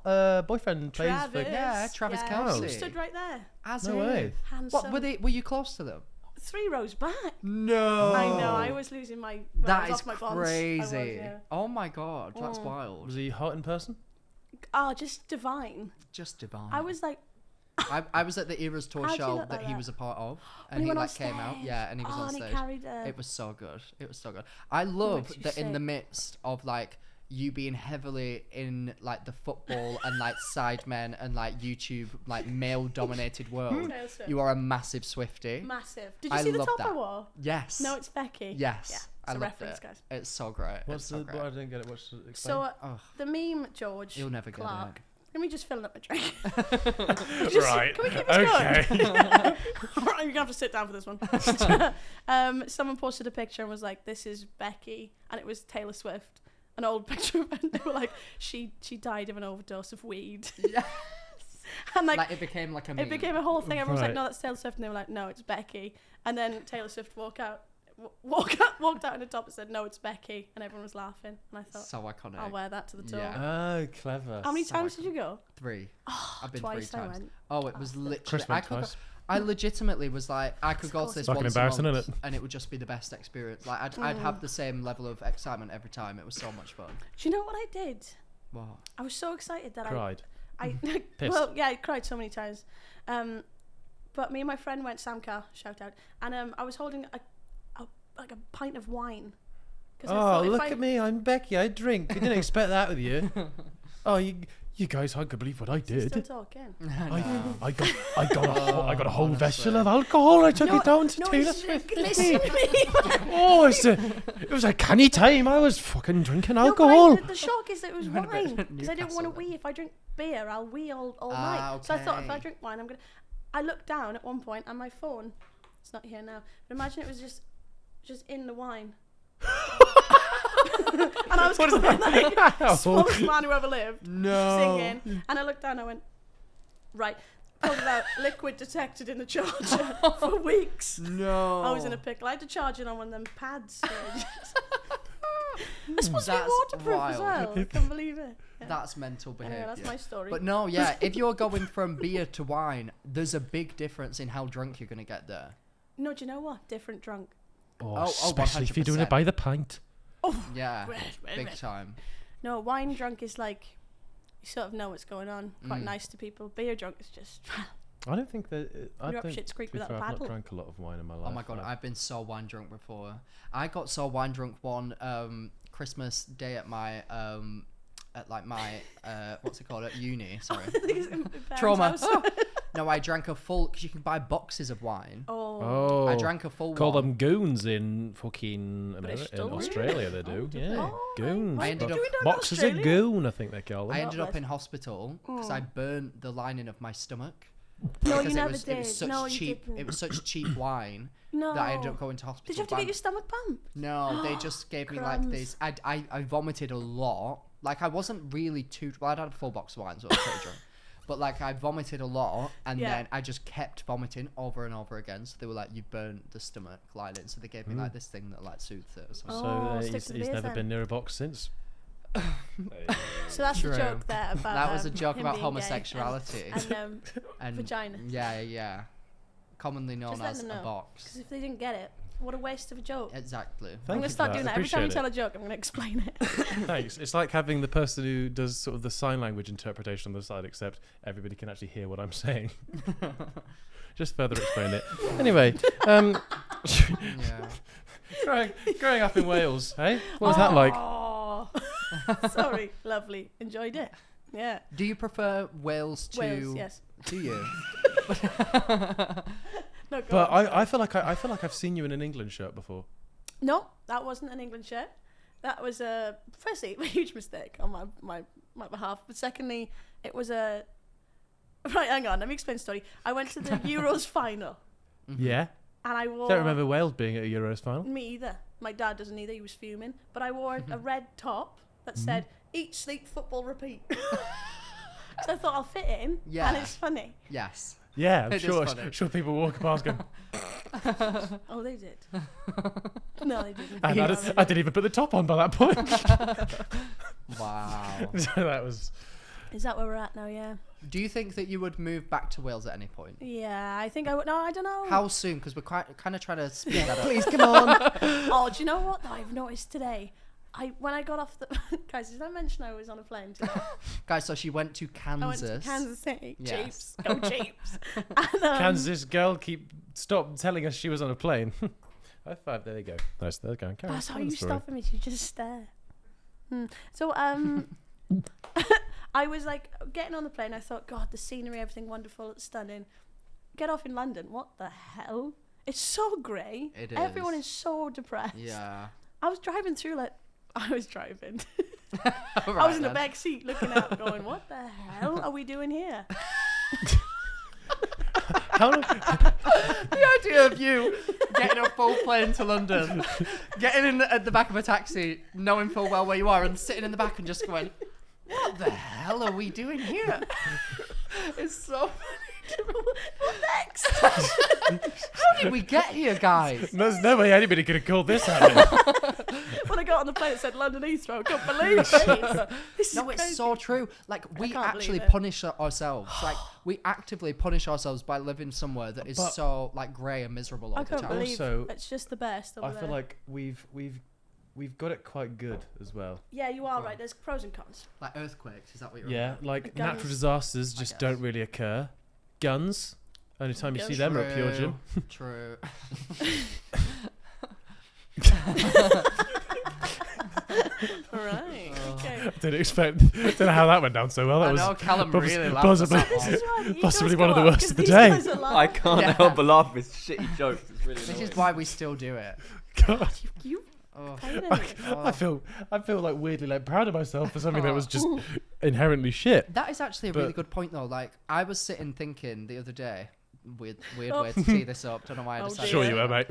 her boyfriend plays for. Yeah, Travis yeah, Kelce. He stood right there. As No way. Handsome. What were you close to them? 3 rows back. No. I know. I was losing my. Well, I That was is off my bonds. I crazy. was, yeah. Oh my god, that's wild. Was he hot in person? Oh, just divine. Just divine. I was like, I was at the Eras tour How'd you show look that like he that? was a part of, When and he he went on like came out, stage. yeah, and he was on and stage. he carried It was so good. It was so good. I love makes you that in the sick. midst of like you being heavily in like the football and like Sidemen and like YouTube like male dominated world, Taylor Swift. you are a massive Swiftie. Massive. Did you I see the love top I that. wore? Yes. No, it's Becky. Yes. Yeah, I it's a loved reference, it. guys. It's so great. What's it's so the? great. I didn't get it. What's the? Explain. So Ugh. the meme, George. You'll never get Clarke. it. Let me just fill up my drink. Right. Can we keep this Okay. going? Right, you're gonna have to sit down for this one. Someone posted a picture and was like, "This is Becky," and it was Taylor Swift. An old picture of her. And they were like, "She died of an overdose of weed." Yes. And like, It became like a meme. it became a whole thing. Everyone was like, Right. "No, that's Taylor Swift," and they were like, "No, it's Becky." And then Taylor Swift walked out in the top and said, "No, it's Becky," and everyone was laughing. And I thought, so iconic. I'll wear that to the tour. Yeah. Oh, clever. How many So times did you go? 3. I've been Twice 3 I times. went. Oh, it was literally. Chris went twice. I legitimately was like, I could go to this Fucking once a embarrassing, month, innit? and it would just be the best experience. Like I'd have the same level of excitement every time. It was so much fun. Do you know what I did? Wow. I was so excited that Cried. I Pissed. well, yeah, I cried so many times. But me and my friend went, Sam Carr, shout out, and I was holding a pint of wine. 'Cause I Oh, thought if look I- at me! I'm Becky. I drink. I didn't expect that with you. Oh, you guys aren't gonna believe what I Still did. talking. I got a whole vessel of alcohol. I took it down to Taylor Swift. Listen to me. Oh, it was a canny time. I was fucking drinking No, alcohol. but the shock is that it was Went a bit wine. Because I didn't want to Newcastle wee. If I drink beer, I'll wee all Ah, night. So I thought if I okay. drink wine, I'm gonna. I looked down at one point and my phone. It's not here now. But imagine it was just in the wine. And I was going like smallest man who ever lived, No. singing. And I looked down. I went, right. Pulled it out. Liquid detected in the charger for weeks. No. I was in a pickle. I had to charge it on one of them pads. So it's supposed to be That's waterproof as wild. well. I can't believe it. Yeah. That's mental behaviour. Anyway, that's my story. But no, yeah, if you're going from beer to wine, there's a big difference in how drunk you're gonna get there. No, do you know what? Different drunk. Oh, especially if you're doing it by the pint. Yeah, Red. big time. No, wine drunk is like, you sort of know what's going on. Quite Mm. nice to people. Beer drunk is just, I don't think that. I You're up think, Schitt's Creek to be with that fair, I've paddle. not drank a lot of wine in my life. Oh my god, I've been so wine drunk before. I got so wine drunk one Christmas day at my what's it called, at uni. Sorry, trauma. No, I drank a full, because you can buy boxes of wine. Oh, I drank a full call one. them goons in fucking in Bristol? Australia. They do, do yeah, they? goons. I ended Bo- up- boxes of Australia? goon, I think they call them. I ended Not up bad. in hospital because I burnt the lining of my stomach. No, Because you never it was did. such No, you cheap. didn't. It was such cheap wine No. that I ended up going to hospital. Did you have to get your stomach pumped? No, they just gave me like Crumbs. this. I vomited a lot. Like I wasn't really too. Well, I'd had a full box of wine, so I was pretty drunk. But like I vomited a lot, and Yeah. then I just kept vomiting over and over again. So they were like, "You burnt the stomach lining." So they gave me like this thing that like soothed it. Or something. So Oh, stick he's to the he's beers never then. been near a box since. So that's True. the joke there about. That was a joke him about being gay homosexuality. and and vagina. Yeah. commonly known Just let as them a know. box. Because if they didn't get it, what a waste of a joke. Exactly. I'm Thank going you to for start that. doing I that. Every time you appreciate tell a joke, I'm going to explain it. Thanks. It's like having the person who does sort of the sign language interpretation on the side, except everybody can actually hear what I'm saying. Just further explain it. Anyway, Yeah. growing up in Wales, hey? What was that like? Oh, sorry. Lovely. Enjoyed it. Yeah. Do you prefer Wales to? Wales, yes. Do you? No, go But on. I feel like I've seen you in an England shirt before. No, that wasn't an England shirt. That was firstly a huge mistake on my behalf. But secondly, it was a right. Hang on, let me explain the story. I went to the Euros final, Yeah. and I wore. Don't remember Wales being at a Euros final. Me either. My dad doesn't either. He was fuming. But I wore a red top that said "Eat, sleep, football, repeat." So I thought I'll fit in, Yeah. and it's funny. Yes. Yeah, I'm It is sure. funny. Sure, people walk past going. Oh, they did. No, they didn't. And No, I they didn't even put the top on by that point. Wow. So that was. Is that where we're at now? Yeah. Do you think that you would move back to Wales at any point? Yeah, I think I would. No, I don't know. How soon? Because we're kind of trying to speed that up. Please come on. Oh, do you know what? Though I've noticed today. When I got off the guys, did I mention I was on a plane today? Guys, so she went to Kansas. I went to Kansas City. Yes. Chiefs, go Chiefs. And, Kansas girl stop telling us she was on a plane. High five. There you go. Nice. There you go. Carry That's how on the you story. stopping me. You just stare. So I was like getting on the plane. I thought, God, the scenery, everything wonderful, it's stunning. Get off in London. What the hell? It's so grey. It Everyone is. is so depressed. Yeah. I was driving through like. I was driving. Right I was in the then. back seat looking out, going, "What the hell are we doing here?" The idea of you getting a full plane to London, getting in at the back of a taxi, knowing full well where you are, and sitting in the back and just going, "What the hell are we doing here?" It's so funny. What next? How did we get here, guys? There's no way anybody could have called this out. When I got on the plane, it said London Heathrow. I couldn't believe it. This No, is it's crazy. so true. Like, we can't actually believe it. punish ourselves. Like, we actively punish ourselves by living somewhere that is But- so, like, grey and miserable all I the can't time. believe Also, it's just the best. Over I feel there. like we've got it quite good as well. Yeah, you are right. There's pros and cons. Like earthquakes, is that what you're Yeah, about? like The guns. natural disasters I just guess. don't really occur. Guns. Only time you see Guns. them are at Pure Gym. True. Right. Okay. Don't know how that went down so well. That I was know, Callum probably- really laughed. possibly- at that This one. is why the Possibly egos one of go the up, worst 'cause of the these day. guys are I like, can't Yeah. help but laugh at his shitty jokes. It's really Which annoying. is why we still do it. God. you Oh. paid I feel like weirdly like proud of myself for something that was just Oh. inherently shit. That is actually a really But- good point, though. Like, I was sitting thinking the other day, weird Oh. way to tee this up. Don't know why I Oh, decided. Sure dear. you were, mate.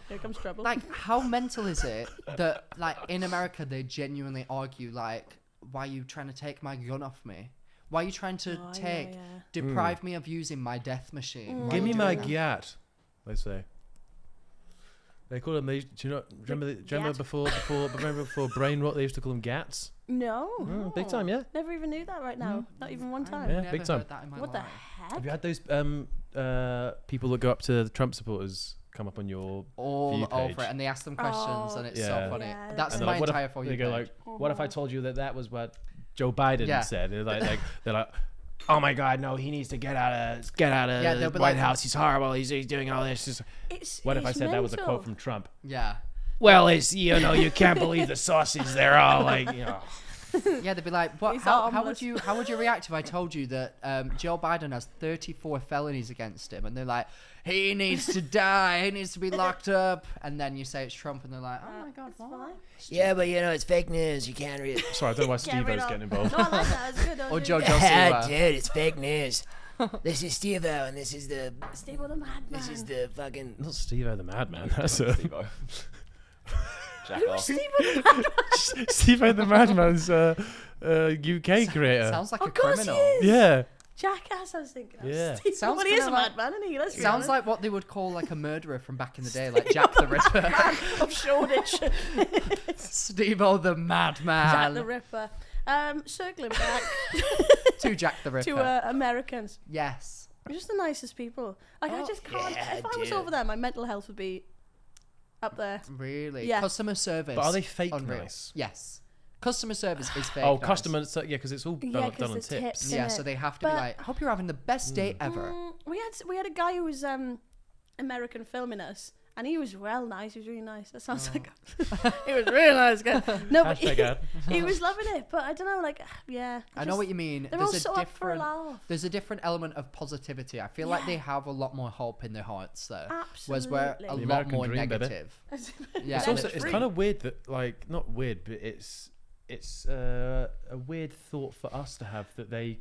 Here comes trouble. Like, how mental is it that, like, in America they genuinely argue, like, why are you trying to take my gun off me? Why are you trying to Oh, I know, take, yeah. deprive me of using my death machine? Why are Give you me my doing that? gyat. They say. They call them. Do you know? Remember Gyat? before brain rot? They used to call them gats. No. Oh, big time, yeah. Never even knew that right now. Not even one I've time. Yeah, never big time. heard that in my What the life. Have heck? you had those people that go up to the Trump supporters come up on your All view over page? it, and they ask them questions, Oh. and it's Yeah. so funny. Yeah, That's And they're my like, what if- entire for you. They go like, "What if I Mhm. told you that was what Joe Biden Yeah. said?" They're like, they're like, "Oh my God, no! He needs to get out of Yeah, the they'll be White like- House. He's horrible. He's doing all this." What if I it's said that was a mental. quote from Trump? Yeah. Well, it's you can't believe the sausage. They're all like, Yeah, they'd be like, "What? He's How harmless. would you react if I told you that Joe Biden has 34 felonies against him?" And they're like, "He needs to die. He needs to be locked up." And then you say it's Trump, and they're like, "Oh my God, It's what?" fine. Yeah, but it's fake news. You can't read it. Sorry, I don't know why Get Steve rid O's of- getting involved. No, I like that. It's good. Or Joe Joe. Siwa. Dude, it's fake news. This is Steve-O, and this is the Steve the Madman. this is the fucking. Not Steve-O the Madman. That's a Steve-O. Jack Who's off. Steve the Madman? Steve-O the Madman's UK creator. Sounds like Of a course criminal. he is. Yeah. Jackass, I was thinking. Of. Yeah. Steve, Sounds well, he is a kinda like- madman, isn't he? Let's be Sounds honest. like what they would call like a murderer from back in the day, like Jack the Ripper. of Shoreditch. Steve-O the Madman. Jack the Ripper. Circling back To Jack the Ripper. to Americans. Yes. They're just the nicest people. Like I just can't. yeah, if I was dear. over there, my mental health would be up there. Really? Yeah. Customer service. But are they fake unreal. nice? Yes. Customer service is fake. Oh, nice. customer, yeah, because it's all Yeah, done 'cause on the tips. tips. Yeah, innit? so they have to be But- like, I hope you're having the best day ever. We had a guy who was American filming us, and he was well nice. He was really nice. That sounds like he was really nice guy. No, but Hashtag ad. he was loving it. But I don't know, like yeah. I know what you mean. They're all so up for a laugh. There's a different element of positivity. I feel like they have a lot more hope in their hearts there. Whereas Absolutely. we're a The lot American more dream, baby. negative. Yeah, It's and also it's it's free. kind of weird that like not weird, but it's a weird thought for us to have that they.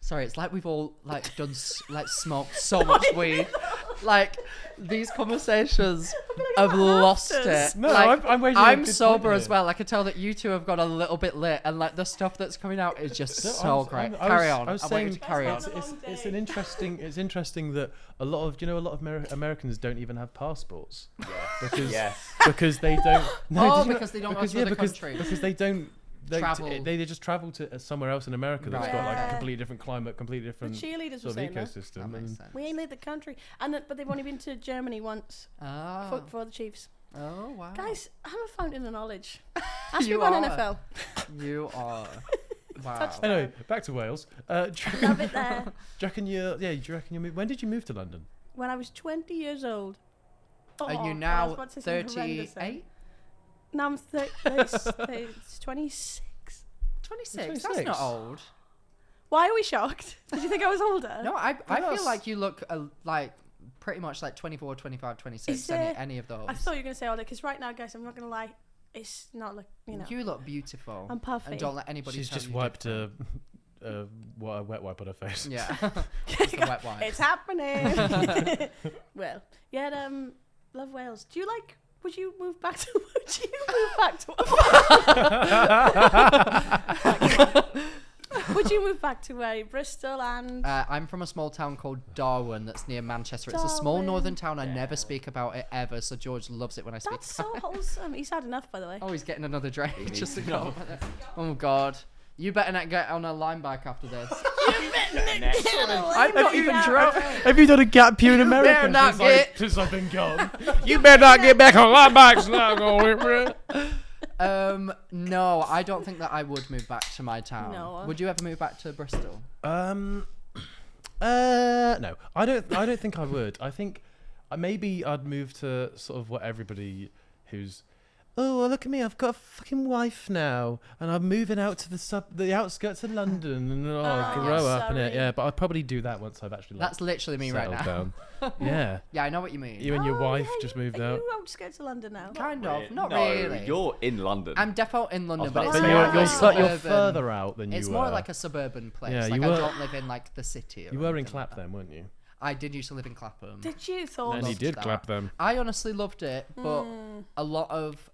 Sorry, it's like we've all like done like smoked so much weed. Like these conversations have lost it. No, like, I'm raising a I'm good sober point as here. well. I can tell that you two have got a little bit lit, and like the stuff that's coming out is just No, so great. I Carry was- on. I was I want you saying to carry on. it's an interesting. It's interesting that a lot of Americans don't even have passports because because they don't. Oh, did you because they don't go because, to yeah, other because, countries. because they don't. Travel. They just travel to somewhere else in America that's Right. got like a Yeah. completely different climate, completely The different cheerleaders were sort of saying that. ecosystem. That makes and- sense. We ain't leave the country, but they've only been to Germany once Oh. for the Chiefs. Oh wow. Guys, I'm a fountain of knowledge. Ask me You about are. NFL. You are. Wow. Touchdown. Anyway, back to Wales. Do you reckon, Love it there. do you reckon you move? When did you move to London? When I was 20 years old. Are Oh, you God, I was now about to say something horrendous then. 38? Now I'm 26. 26. That's 26. not old. Why are we shocked? Did you think I was older? No, I Yes. feel like you look like pretty much like 24, 25, 26. Is it? Any of those. I thought you were going to say older, because right now, guys, I'm not going to lie, it's not like, You look beautiful. I'm puffy. And don't let anybody She's tell just you wiped different. a wet wipe on her face. Yeah. Just a wet wipe. It's happening. Well, yeah, love Wales. Do you like, would you move back to would you move back to where? Bristol and... I'm from a small town called Darwin that's near Manchester. It's a small Darwin. northern town. I never speak about it ever, so George loves it when I speak That's so wholesome. He's had enough, by the way. Oh, he's getting another drink just to go. Oh, God. You better not get on a line bike after this. I'm not even drunk. Have you done a gap year in America better not get- since I've been gone? You better not get back on line bikes now, bro. No, I don't think that I would move back to my town. No. Would you ever move back to Bristol? No, I don't think I would. I think maybe I'd move to sort of what everybody who's, oh, well, look at me, I've got a fucking wife now, and I'm moving out to the outskirts of London, and grow up in it. sorry. Yeah, but I'd probably do that once I've actually That's literally me right settled now. down. Yeah, Yeah, I know what you mean. you and your Oh, wife yeah, just moved Are out. you outskirts of London now? Kind of, not no, really. You're in London. I'm defo in London, was but about it's to But say, more yeah, like you're, a you you're suburban- further out than you It's were. more like a suburban place. Yeah, like you I were- don't live in like the city. or You were in anything like Clap that. then, weren't you? I did used to live in Clapham. Did you thought? And you loved did that. clap them. I honestly loved it, but a lot of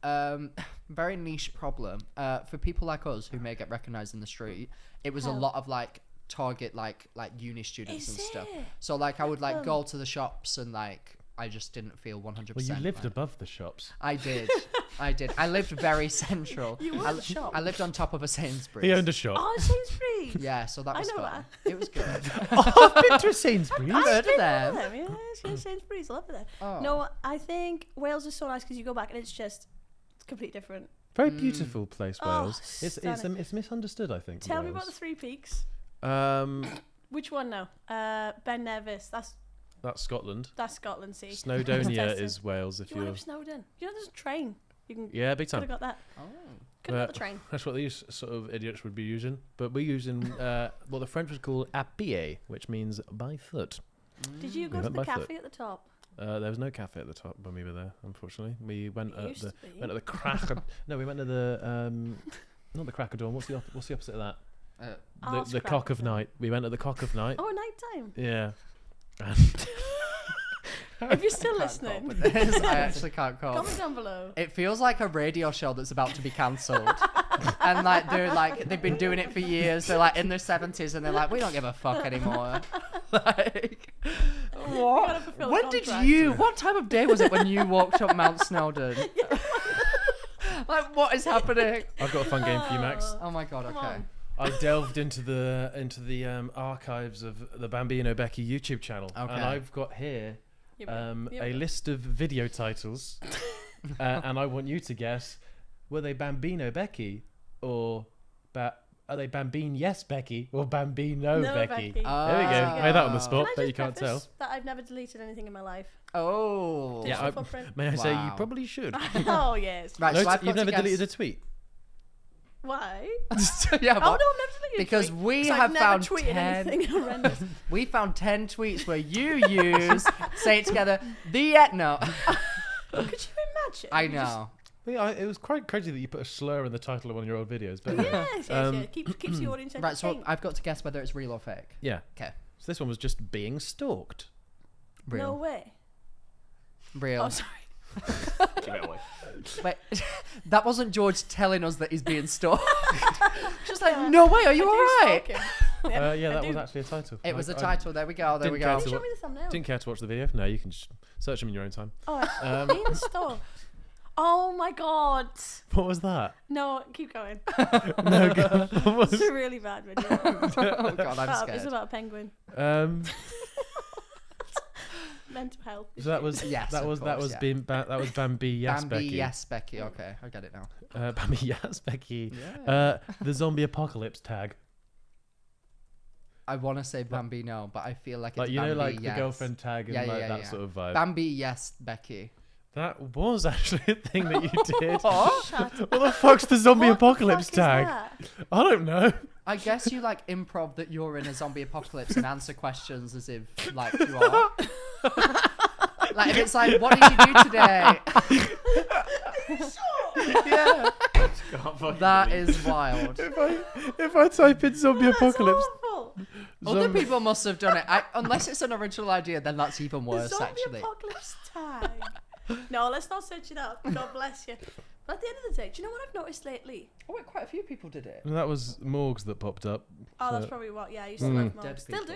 very niche problem for people like us who may get recognised in the street. It was a lot of like target like uni students Is and stuff. it? So like I would like go to the shops and like I just didn't feel 100%. Well, you lived like- above the shops. I did. I did. I lived very central. You were I, at the shop. I lived on top of a Sainsbury's. He owned a shop. Oh, Sainsbury's. Yeah, so that I was know fun. that. It was good. Oh, I've been to a Sainsbury's. I've heard of them. Yes, Sainsbury's. I love it there. Oh. No, I think Wales is so nice because you go back and it's completely different. Very beautiful place, Oh, Wales. stunning. It's misunderstood, I think. Tell me about the Wales. Three Peaks. Which one now? Ben Nevis. That's Scotland. That's Scotland. See, Snowdonia Testing. is Wales. If You want you're, to Snowdon? You know, there's a train. You can. yeah, big Could have time. got that. Oh. Could have got the train. That's what these sort of idiots would be using. But we're using what the French would call à pied, which means by foot. Did you go We to went the by foot. cafe at the top? There was no cafe at the top when we were there, unfortunately. We went It at used the to be. went at the crack. No, we went to the not the crack of dawn. What's the opposite of that? Arse The crack cock of of dawn. night. We went at the cock of night. Oh, night time. Yeah. If you're still Can't cope listening, with this. I actually can't cope. comment down below. It feels like a radio show that's about to be cancelled. And like they've been doing it for years. They're like in their 70s and they're like, we don't give a fuck anymore. Like what? gotta fulfill When a did contract. you what time of day was it when you walked up Mount Snowdon? Like what is happening? I've got a fun game for you, Max. Oh my god, Come okay. on. I delved into the archives of the Bambino Becky YouTube channel, Okay. and I've got here Yeah, a list of video titles, and I want you to guess: were they Bambino Becky or are they Bambine Yes Becky or Bambino No, Becky? Becky. There we go. Made that on the spot, Can I but just you can't tell. preface that I've never deleted anything in my life? Oh. Yeah, Digital footprint. May I say you Wow. probably should? Oh yes. Right, No, so I've you've got to never guess- deleted a tweet. Why? yeah, Oh no, but I've never deleted. because a tweet. we 'Cause have I've never found tweeted 10 anything horrendous. we found 10 tweets where you use say it together no. Could you imagine? I You just- know. Yeah, it was quite crazy that you put a slur in the title of one of your old videos. But Yes, yeah. Keeps the audience Right, so entertained. I've got to guess whether it's real or fake. yeah. Okay. So this one was just being stalked. Real. No way. Real. Oh, sorry. Give it away. Wait, that wasn't George telling us that he's being stalked. Just like, no way, are you alright? Yeah, I that do. was actually a title. It was I a title. There we go. There we didn't go. care to Show me the thumbnail. Didn't care to watch the video. No, you can just search them in your own time. Oh, being stalked. Oh my god. What was that? No, keep going. No, God, what It's was? a really bad video. Oh god, I'm It's scared. about a penguin. Mental health. So that was Yes, that of was course, yeah. that was Bambi Yes Bambi, Becky. yes, Becky. Okay, I get it now. Bambi Yes Becky. Yeah. The zombie apocalypse tag. I want to say Bambino, but I feel like it's Like you know, Bambi, like yes. the girlfriend tag and Yeah, like yeah, that yeah. sort of vibe. Bambi, yes, Becky. That was actually a thing that you did. Shut What the fuck's the zombie What apocalypse the fuck tag? is that? I don't know. I guess you like improv that you're in a zombie apocalypse and answer questions as if like you are. Like if it's like, what did you do today? Yeah. That is wild. If I type in zombie That's apocalypse, awful. Other zombie- people must have done it. Unless it's an original idea, then that's even The worse, zombie actually. apocalypse tag. No, let's not search it up. God bless you. But at the end of the day, do you know what I've noticed lately? Oh, wait, quite a few people did it. that was Morgs that popped up. Oh, that's So- probably what. Yeah, I used to love Dead Morgan. Still people.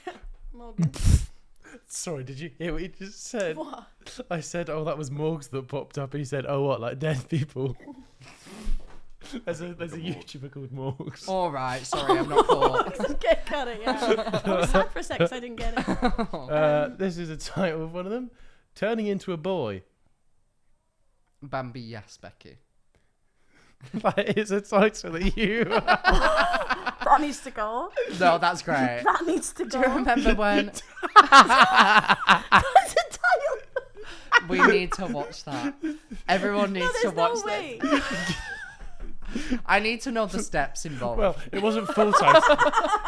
do. Morgan. Sorry, did you hear what you just said? What? I said, "Oh, that was Morgs that popped up," and he said, "Oh, what? Like dead people?" there's a YouTuber called Morgs. All right, sorry, I'm not caught. Okay, got it, yeah. I was sad for a sec 'cause I didn't get it. This is a title of one of them. Turning into a boy. Bambi, yes, Becky. That is a title that you. That needs to go. No, that's great. That needs to Do go. you remember when That's a title. we need to watch that? Everyone needs No, to there's watch no way. this. I need to know the steps involved. Well, it wasn't full title.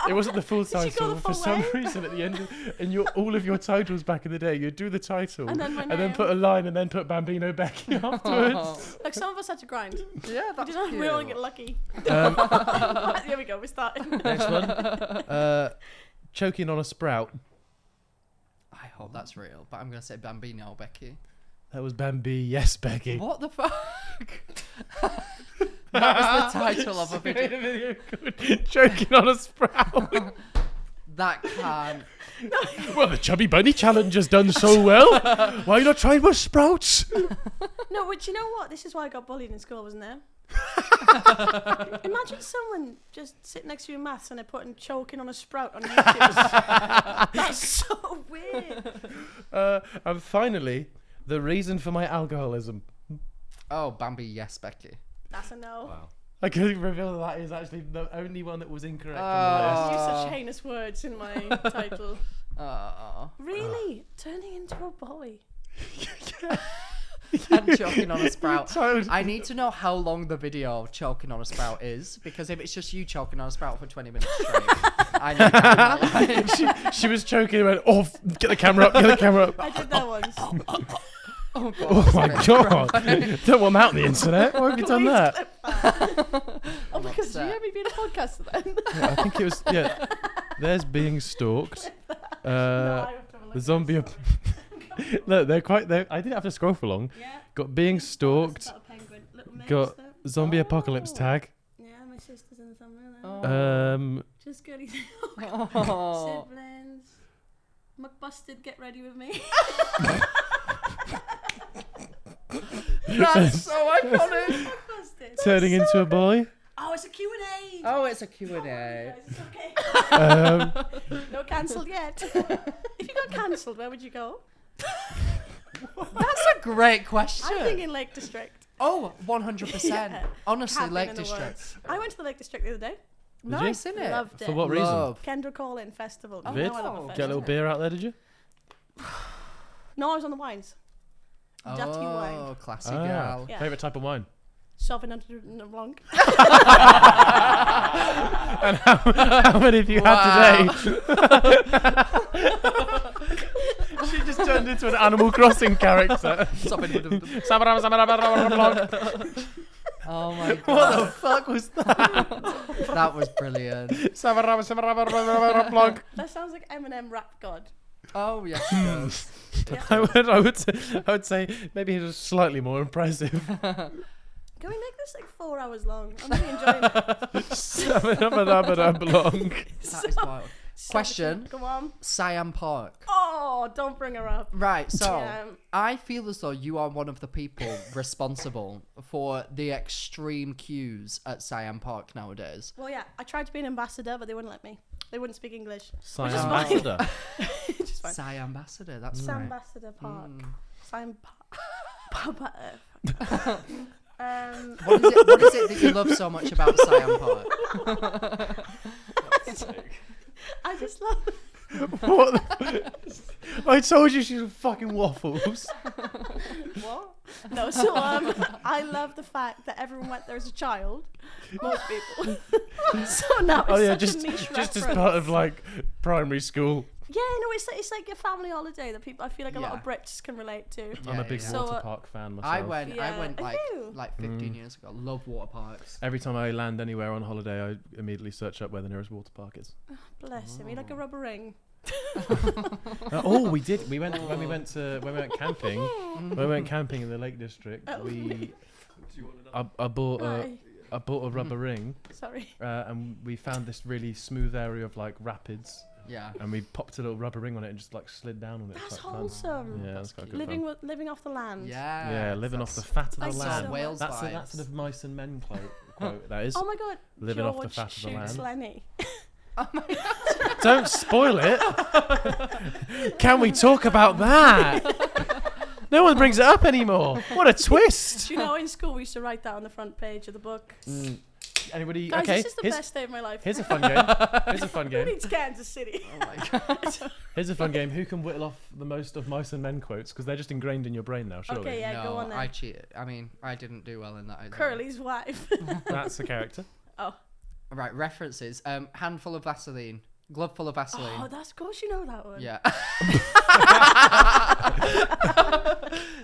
It wasn't the full you go title. the For full some way? reason, at the end, in all of your titles back in the day, you'd do the title And then my and then name. put a line and then put Bambino Becky afterwards. Like some of us had to grind. Yeah, that's We all get cute. lucky. Um, Here we go. We're starting. next one. Choking on a sprout. I hope that's real, but I'm going to say Bambino, Becky. That was Bambi. Yes, Becky. What the fuck? That was the title of a video. Choking on a sprout. That can't. Well, the Chubby Bunny challenge has done so well. Why not try with sprouts? No, but you know what? This is why I got bullied in school, wasn't there? Imagine someone just sitting next to you in maths and they're putting choking on a sprout on YouTube. That's so weird. And finally, the reason for my alcoholism. Oh, Bambi, yes, Becky. That's a no. Wow. I can reveal that is actually the only one that was incorrect on the list. I use such heinous words in my title. Oh. Really? Turning into a boy. And choking on a sprout. Child- I need to know how long the video of choking on a sprout is, because if it's just you choking on a sprout for 20 minutes straight, I need that in my life. she was choking and went, oh, get the camera up, get the camera up. I did that once. Oh, God. Oh my god. Don't want that on the internet. Why have you done that? Oh, because you heard me being a podcaster then. Yeah, I think it was, yeah. There's being stalked. No, I have to have a look The at zombie. this. Look, I didn't have to scroll for long. Yeah. Got being stalked. That's about a penguin. Little mix Got there. zombie apocalypse Oh. tag. Yeah, my sister's in the thumbnail there. Just Just goody. Oh. Siblings. McBusted, get ready with me. That's so iconic. McBusted. turning into a boy. Oh, it's a Q&A. Oh, it's a Q&A. Guys, it's okay. No cancelled yet. If you got cancelled, where would you go? That's a great question. I'm thinking Lake District. Oh, 100%. Yeah. Honestly, Cabin Lake in the District. woods. I went to the Lake District the other day. Nice, isn't it? Loved it. For what reason? Love. Kendra Calling Festival. You Vid? know I love a Get a festival. little beer out there, did you? No, I was on the wines. Dirty wine. Oh, classy girl. Yeah. Favourite type of wine? Sauvignon Blanc. And how many have you had today? She just turned into an Animal Crossing character. Oh my god. What the fuck was that? That was brilliant. That sounds like Eminem Rap God. Oh, yes, it does. I would say maybe he was slightly more impressive. Can we make this like 4 hours long? I'm really enjoying it. That is wild. Question. Go on. Sayan Park. Oh, don't bring her up. Right, so Yeah. I feel as though you are one of the people responsible for the extreme queues at Sayan Park nowadays. Well, yeah, I tried to be an ambassador, but they wouldn't let me. They wouldn't speak English. Science Which is fine. ambassador. Which is fine. Sayan Ambassador, that's It's right. Ambassador Park. Mm. Sayan Park. What is it that you love so much about Sayan Park? I just love. What the I told you she was fucking waffles. What? No, so I love the fact that everyone went there as a child. Most people. So now it's Oh yeah, such a niche just as reference. part of like primary school. Yeah, no, it's like a family holiday that people I feel like a lot of Yeah. Brits can relate to. I'm a big yeah. water So, park fan myself. I went Yeah. like Are you? 15 years ago. Love water parks. Every time I land anywhere on holiday, I immediately search up where the nearest water park is. Bless him, he like a rubber ring. We did. We went when we went camping. When we went camping in the Lake District. I bought Right. I bought a rubber ring, Sorry. and we found this really smooth area of like rapids, Yeah. and we popped a little rubber ring on it and just like slid down on it. That's It's quite fun. wholesome. Yeah, that's quite good. Living off the land. Yeah. Yeah, living off the fat of the That's land. so Wales That's vibes. that sort of mice and men quote. That is. Oh my god. Living George off the fat of the shoots land. Lenny. Don't spoil it. Can we talk about that? No one brings it up anymore. What a twist. Do you know in school we used to write that on the front page of the book? Anybody? Guys, Okay. this is the best day of my life. Here's a fun game. Here's a fun Who game. needs Kansas City? Oh my god. Here's a fun game. Who can whittle off the most of mice and men quotes? Because they're just ingrained in your brain now, surely. Okay, yeah, no, go on then. I cheated. I mean, I didn't do well in that. either. Curly's wife. That's the character. Oh. Right, references. Handful of Vaseline. Glove full of Vaseline. Oh, that's of course you know that one. Yeah.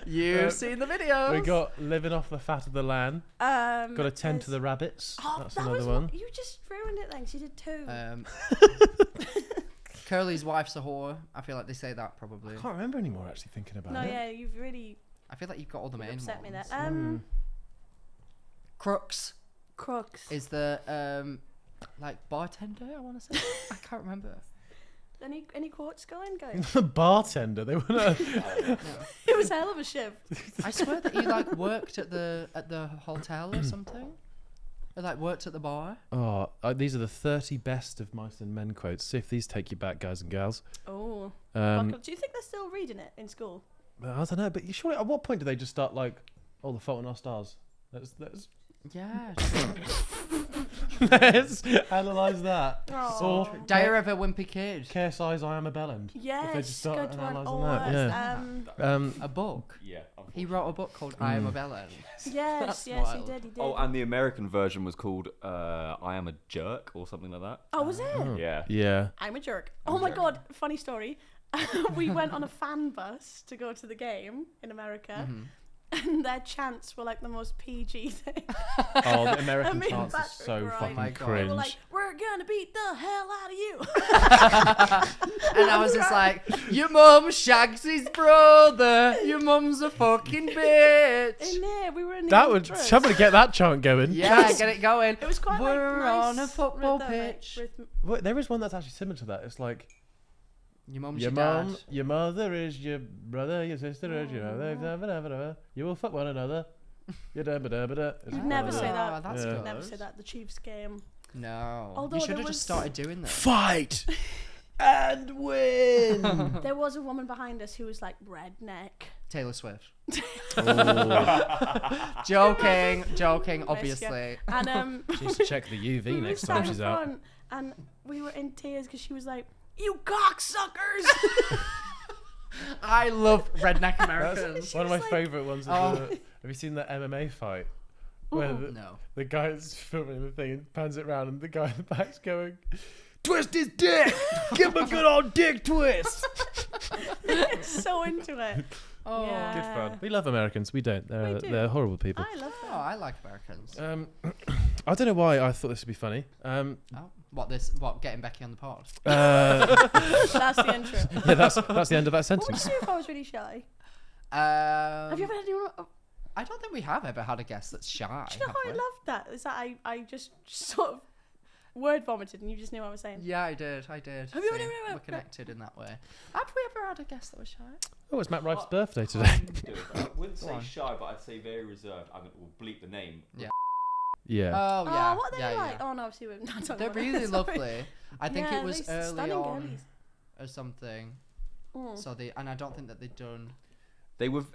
You've seen the video. We got living off the fat of the land. Got to tend to there's- the rabbits. Oh, That's that another was one. You just ruined it then. She did two. Curly's wife's a whore. I feel like they say that probably. I can't remember anymore. Actually, thinking about no, it. yeah, you've really I feel like you've got all the main upset me there. ones. Crooks Crooks. is the like bartender. I want to say. I can't remember. Any quotes going, guys? The bartender. They were. It was a hell of a shift. I swear that you like worked at the hotel or something. Or like worked at the bar. Oh, these are the 30 best of mice and men quotes. See if these take you back, guys and gals. Oh. Um, Do you think they're still reading it in school? I don't know, but surely at what point do they just start like, oh, the Fault in Our Stars? Let's Yeah. let's analyse that. Oh. Or Diary of a Wimpy Kid. KSI's I Am a Bellend. Yes, just start good one. analysing Oh, that, yeah. A book. Yeah. He wrote a book called I Am a Bellend. yes, That's yes, wild. he did. He did. Oh, and the American version was called I Am a Jerk or something like that. Oh, was it? Yeah. Yeah. I'm a jerk. Oh my god, funny story. We went on a fan bus to go to the game in America, and their chants were like the most PG thing. Oh, the American mean, chants are Patrick so Ryan. fucking Oh my God. They cringe. were like, "We're gonna beat the hell out of you." And I was just like, your mum shags his brother. Your mum's a fucking bitch. In there, we were in the That would ultras. somebody get that chant going. Yeah, get it going. It was quite We're like nice on a football rhythm, like, pitch. Wait, there is one that's actually similar to that. It's like Your mum's your your dad. mum, your mother is your brother, your sister is your mother. You will fuck one another. You'd never say that. That's Yeah. good. Never say that. The Chiefs game. No. Although You should there have was- just started doing this. Fight and win. There was a woman behind us who was like redneck. Taylor Swift. Oh. Joking, obviously. And She needs to check the UV we next sat time in she's out. front, and we were in tears because she was like, "You cocksuckers!" I love redneck That's Americans. one of my like- favourite ones. Is Oh. have you seen the MMA fight? Where No. the guy that's filming the thing and pans it round and the guy in the back's going, "Twist his dick! Give him a good old dick twist!" So into it. Oh, Yeah. Good fun. We love Americans. We don't. We do. They're horrible people. I love Oh, that. I like Americans. I don't know why I thought this would be funny. Oh, what, getting Becky on the pod? That's the intro. Yeah, that's the end of that What would you sentence. do if I was really shy? Have Have you ever had anyone? I don't think we have ever had a guest that's shy. Do you know have how I we? loved that? Is that I just sort of word vomited and you just knew what I was saying. Yeah, I did. Have you See, ever- we're connected in that way. Have we ever had a guest that was shy? Oh, it's Matt Rife's birthday today. I wouldn't Go say on. shy, but I'd say very reserved. I will bleep the name. Yeah. Yeah. Oh, yeah. Oh, what are they yeah, like? yeah. Oh no, obviously we're not talking They're about really that, sorry. lovely. I think Yeah, it was they're early stunning on girlies. or something. Mm. So and I don't think that they'd done. They were.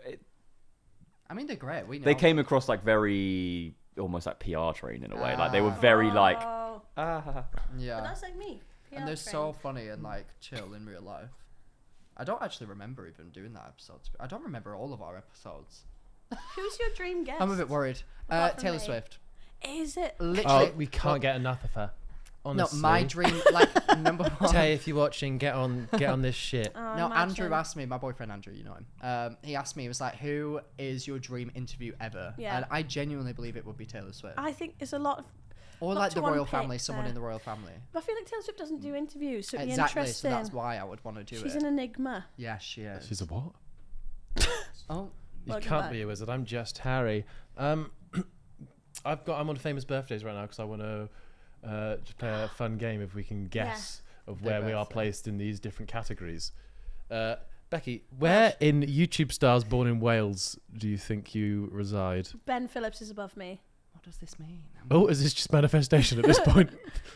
I mean, they're great. We know. They came across like very almost like PR trained in a way. Like they were very like. Oh, Ah. Yeah. but that's like me. And they're so funny and like chill in real life. I don't actually remember even doing that episode. I don't remember all of our episodes. Who's your dream guest? I'm a bit worried. Apart from Taylor me. Swift. Is it? Literally. Oh, we can't get enough of her. No, Honestly. my dream, like number one. Tay, if you're watching, get on this shit. Oh, No, imagine. Andrew asked me, my boyfriend Andrew, you know him. He asked me, he was like, "Who is your dream interview ever?" Yeah. And I genuinely believe it would be Taylor Swift, I think it's a lot of. or not like to the royal unpick family, someone there. in the royal family. But I feel like Taylor Swift doesn't do interviews, so it'd be Exactly. So interesting. that's why I would want to do She's it. an enigma. Yeah, she is. She's a what? Oh, You Welcome can't back. be a wizard. I'm just Harry. I'm on famous birthdays right now because I want to just play a fun game if we can guess of Their where we are birthday. placed in these different categories. Becky, where in YouTube stars born in Wales do you think you reside? Ben Phillips is above me. what does this mean? Oh, is this just manifestation at this point?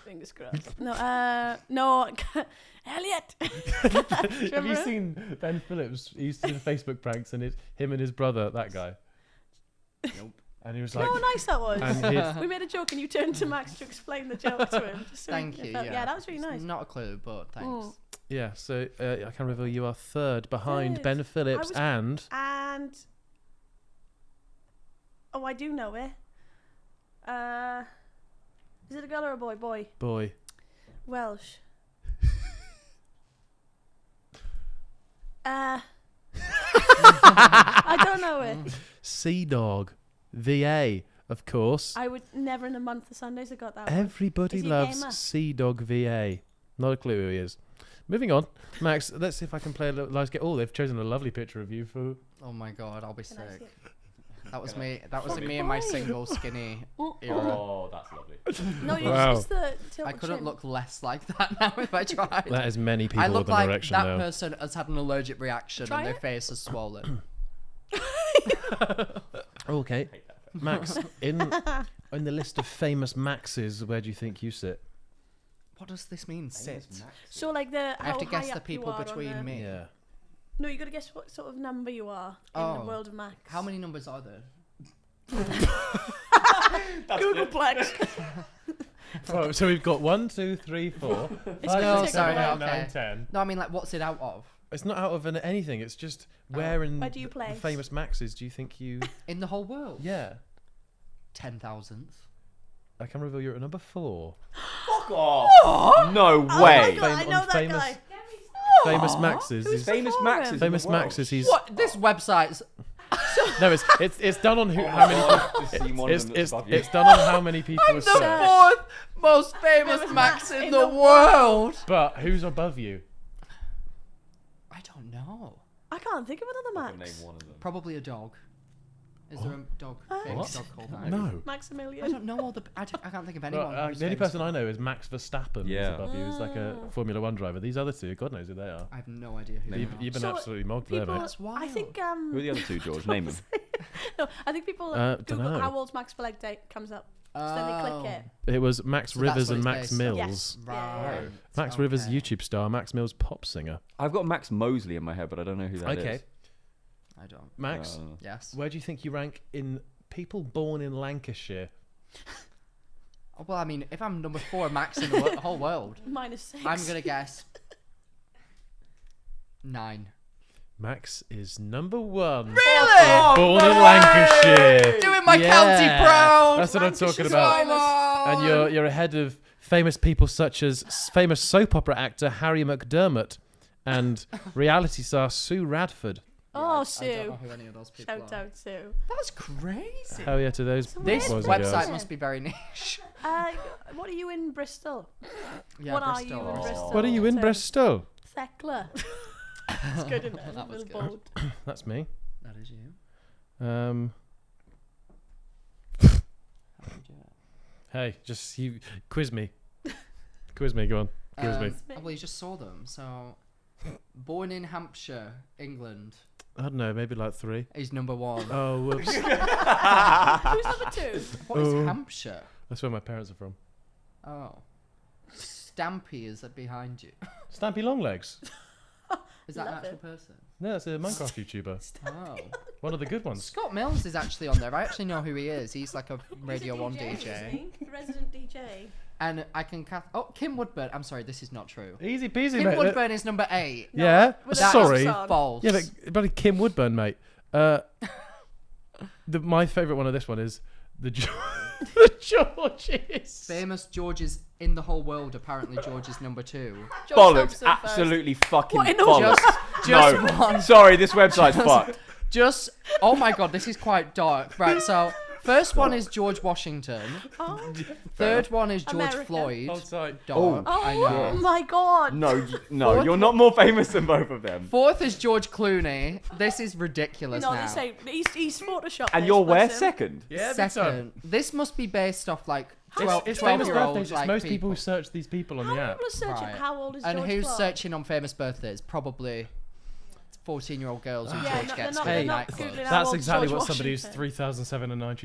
Fingers crossed. No, Elliot. Have you Remember? seen Ben Phillips? He used to do Facebook pranks, and it's him and his brother, that guy. Nope. And he was You like, know how nice that was? and he'd, We made a joke and you turned to Max to explain the joke to him. Just so Thank it you. felt- Yeah. Yeah, that was really It's nice. Not a clue, but thanks. Mm. yeah. So I can reveal you are third behind Third. Ben Phillips was- and And oh, I do know it. Is it a girl or a boy? Boy. boy. Welsh. I don't know it. Sea Dog, VA, of course. I would never in a month of Sundays have got that one. Everybody Is he a gamer? loves Sea Dog VA. Not a clue who he is. Moving on, Max. Let's see if I can play a little. Let's get. Oh, they've chosen a lovely picture of you for. Oh my god, I'll be Can I see sick. it? That was me. That was Sorry. me and my Boy. single skinny Oh, era. Oh, that's lovely. no, you Wow. just the tilt I the couldn't chin. look less like that now if I tried. That is many people I look with an like erection that though. person has had an allergic reaction Try and their it. face is swollen. Okay, Max. In the list of famous Maxes, where do you think you sit? What does this mean? Sit. So like the I have to how guess high the up you people are on between the- me. Yeah. No, you got to guess what sort of number you are in Oh. the world of Max. How many numbers are there? Googleplex. Oh, so we've got 1, 2, 3, 4, 5, gonna 6, take 7, a 8, while. 9, Okay. 10. No, I mean like what's it out of? It's not out of anything. It's just where in Where do you the place? famous Maxes do you think you? In the whole world? Yeah, 10,000th. I can reveal you're at number 4. Fuck off! No Oh way. my god, I Fam- know on that famous- guy. Famous Maxes. Who's Is, Famous before Maxes. him? in the famous Welsh. Maxes. He's What? This website's no. It's done on who, how many. Oh, I've just seen one of It's them that's above you. it's done on how many people I'm have the searched. fourth most famous Famous Max Max in in the the world. But who's above you? I don't know. I can't think of I'm another gonna Max. name one of them. Probably a dog. Is there a dog? What? Famous dog called that? No. I Maximilian. don't know all the. I can't think of Well, anyone. who's the only famous. person I know is Max Verstappen. Yeah. Who's above you. He's like a Formula One driver. These other two, God knows who they are. I have no idea who. they Name are. them. You've been So, absolutely mogged there, People, mate. That's wild. I think Who are the other two, George? Name them. no, I think people Dunno. Google how old's Max Balegde comes up. So then they click it. It was Max So that's Rivers what and it's Max based on. Mills. Yes. Right. Max Rivers, YouTube star. Max Mills, pop singer. I've got Max Mosley in my head, but I don't know who that is. Okay. I don't. Max, Yes. where do you think you rank in people born in Lancashire? Well, I mean, if I'm number 4 Max in the whole world, -6. I'm gonna guess 9. Max is number 1. Really? Born in Lancashire. Doing my county proud. That's what I'm talking Lancashire's about. finest. And you're ahead of famous people such as famous soap opera actor Harry McDermott and reality star Sue Radford. Oh, I don't know Sue. who any of those people Shout are. out, Sue. That's crazy. Hell yeah to those This boys and girls. website must be very niche. What are you in Bristol? Yeah, What are Bristol. you in Bristol? What are you in So, Bristol? Thekla. It's good, isn't it? That was Little good. bold. That's me. That is you. Hey, just you quiz me. Quiz me, go on. Quiz me. Well, you just saw them. So, born in Hampshire, England, I don't know, maybe like 3. is number 1. Oh, whoops. Who's number 2? What is Oh. Hampshire? That's where my parents are from. Oh. Stampy is behind you. Stampy Longlegs. Is that an Love actual it. person? No, that's a Minecraft YouTuber. Oh. One of the good ones. Scott Mills is actually on there. I actually know who he is. He's like a Radio 1 isn't DJ. he? The resident DJ. And I can Kim Woodburn. I'm sorry, this is not true. Easy peasy, Kim mate. Woodburn is number 8. Yeah? With That Sorry. is song. false. Yeah, but bloody Kim Woodburn, mate. My favourite one of this one is the the Georges. Famous Georges in the whole world. Apparently, George is number 2. George Bollocks. Thompson first. Absolutely fucking What in the bollocks. Just No. one. Sorry, this website's fucked. Just oh my god, this is quite dark. Right, so first one is George Washington. Oh, Third one is George America. Floyd. Hold tight. Dark, I know. my god. No, no, you're not more famous than both of them. Fourth is George Clooney. This is ridiculous No, now. they say he's photoshopped. And this, you're where bless him. second? Yeah, big time. Second. This must be based off like It's famous 12-year-olds. birthdays. It's like, most people who search these people on How the many app. people are searching? Right. How old is And George who's Clarke? searching on famous birthdays? Probably 14-year-old girls who Yeah, George no, gets they're for Hey, the not nightclub. Googling how That's old exactly George what somebody who's Washington.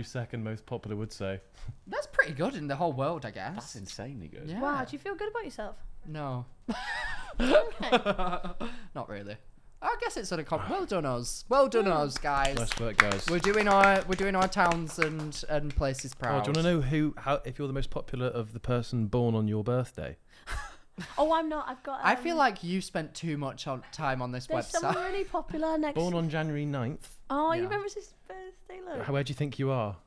3,072nd most popular would say. That's pretty good in the whole world, I guess. That's insanely good. Yeah. Wow, do you feel good about yourself? No. Okay. Not really. I guess it's sort of well done us. Well done us, guys. Nice work, guys. We're doing our towns and places Oh, proud. do you want to know if you're the most popular of the person born on your birthday? Oh, I'm not. I've got. I feel like you spent too much time on this there's website. someone really popular next. Born on January 9th. Oh, you Yeah. remember his birthday? Look. Where do you think you are?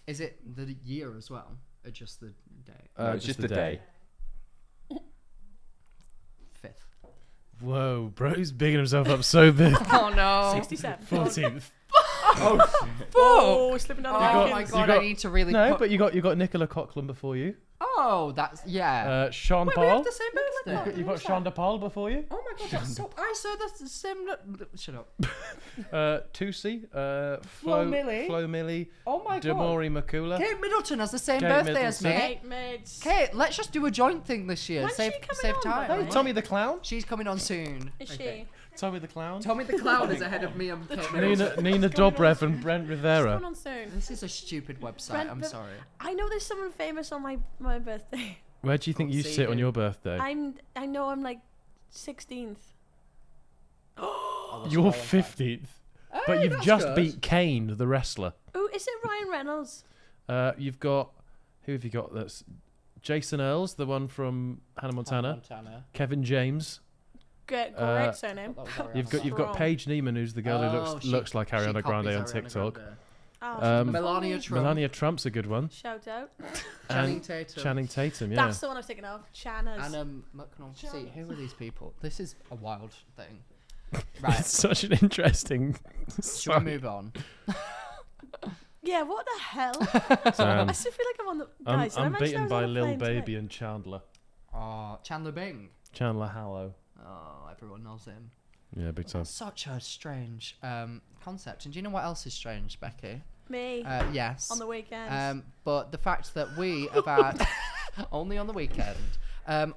Is it the year as well, or just the day? No, it's just the day. 5th. Whoa, bro's bigging himself up so big. Oh no. 67. 14th. Oh, slipping down the Oh got- my rankings. god! got- I need to really. No, put... but you got Nicola Coughlin before you. Oh, that's yeah. Sean Wait, we Paul. have the same birthday. You got Shonda Paul before you. Oh my god, that's so. I saw the same. Shut up. Tusi. Flo Milli. Flo Milli. Oh my god. Damori Makula. Kate Middleton has the same Kate birthday as Middleton. me. Kate Mids. Kate, let's just do a joint thing this year. When's Save she coming save on, by time. the No, way? Tommy the Clown. She's coming on soon. Is Okay. Tommy the Clown. Tommy the Clown is ahead of me and Kate Middleton. Nina Dobrev and Brent What's Rivera. going on soon? This is a stupid website. Brent I'm Riv- sorry. I know there's someone famous on my birthday. Where do you think you see sit on who. your birthday? I know I'm like 16th. You're 15th. But you've that's just good. beat Kane, the wrestler. Oh, is it Ryan Reynolds? You've got who have you got? That's Jason Earls, the one from Hannah Montana. Montana. Kevin James. Correct surname. You've got Wrong. Paige Neiman, who's the girl who looks like Ariana Grande on TikTok. Oh, Melania Trump. Melania Trump's a good one. Shout out. Channing And Tatum. Channing Tatum, yeah. That's the one I was thinking of. Channas. And see, who are these people? This is a wild thing. Right. It's such an interesting. Should we move on? Yeah, what the hell? Sam, I still feel like I'm on the. Guys, did I I'm mention I beaten was by on a Lil plane Baby today? and Chandler. Oh, Chandler Bing. Chandler Hallow. Oh, everyone knows him. Yeah, big time. Such a strange concept. And do you know what else is strange, Becky? Me. Yes. On the weekends. But the fact that we have had only on the weekend.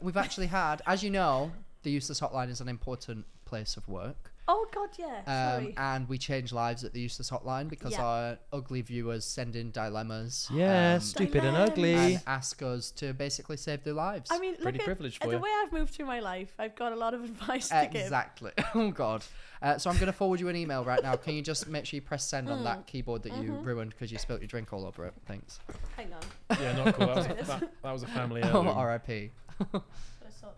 We've actually had, as you know, the Useless Hotline is an important place of work. Oh God, yeah. Sorry. And we change lives at the Useless Hotline because our ugly viewers send in dilemmas. Yeah, stupid and ugly. And ask us to basically save their lives. I mean, Pretty look privileged at for the you. way I've moved through my life. I've got a lot of advice to give. Exactly. Oh God. So I'm going to forward you an email right now. Can you just make sure you press send on that keyboard that you ruined because you spilt your drink all over it? Thanks. Hang on. Yeah, not cool. That was a family Oh, heirloom. R.I.P. Gotta sort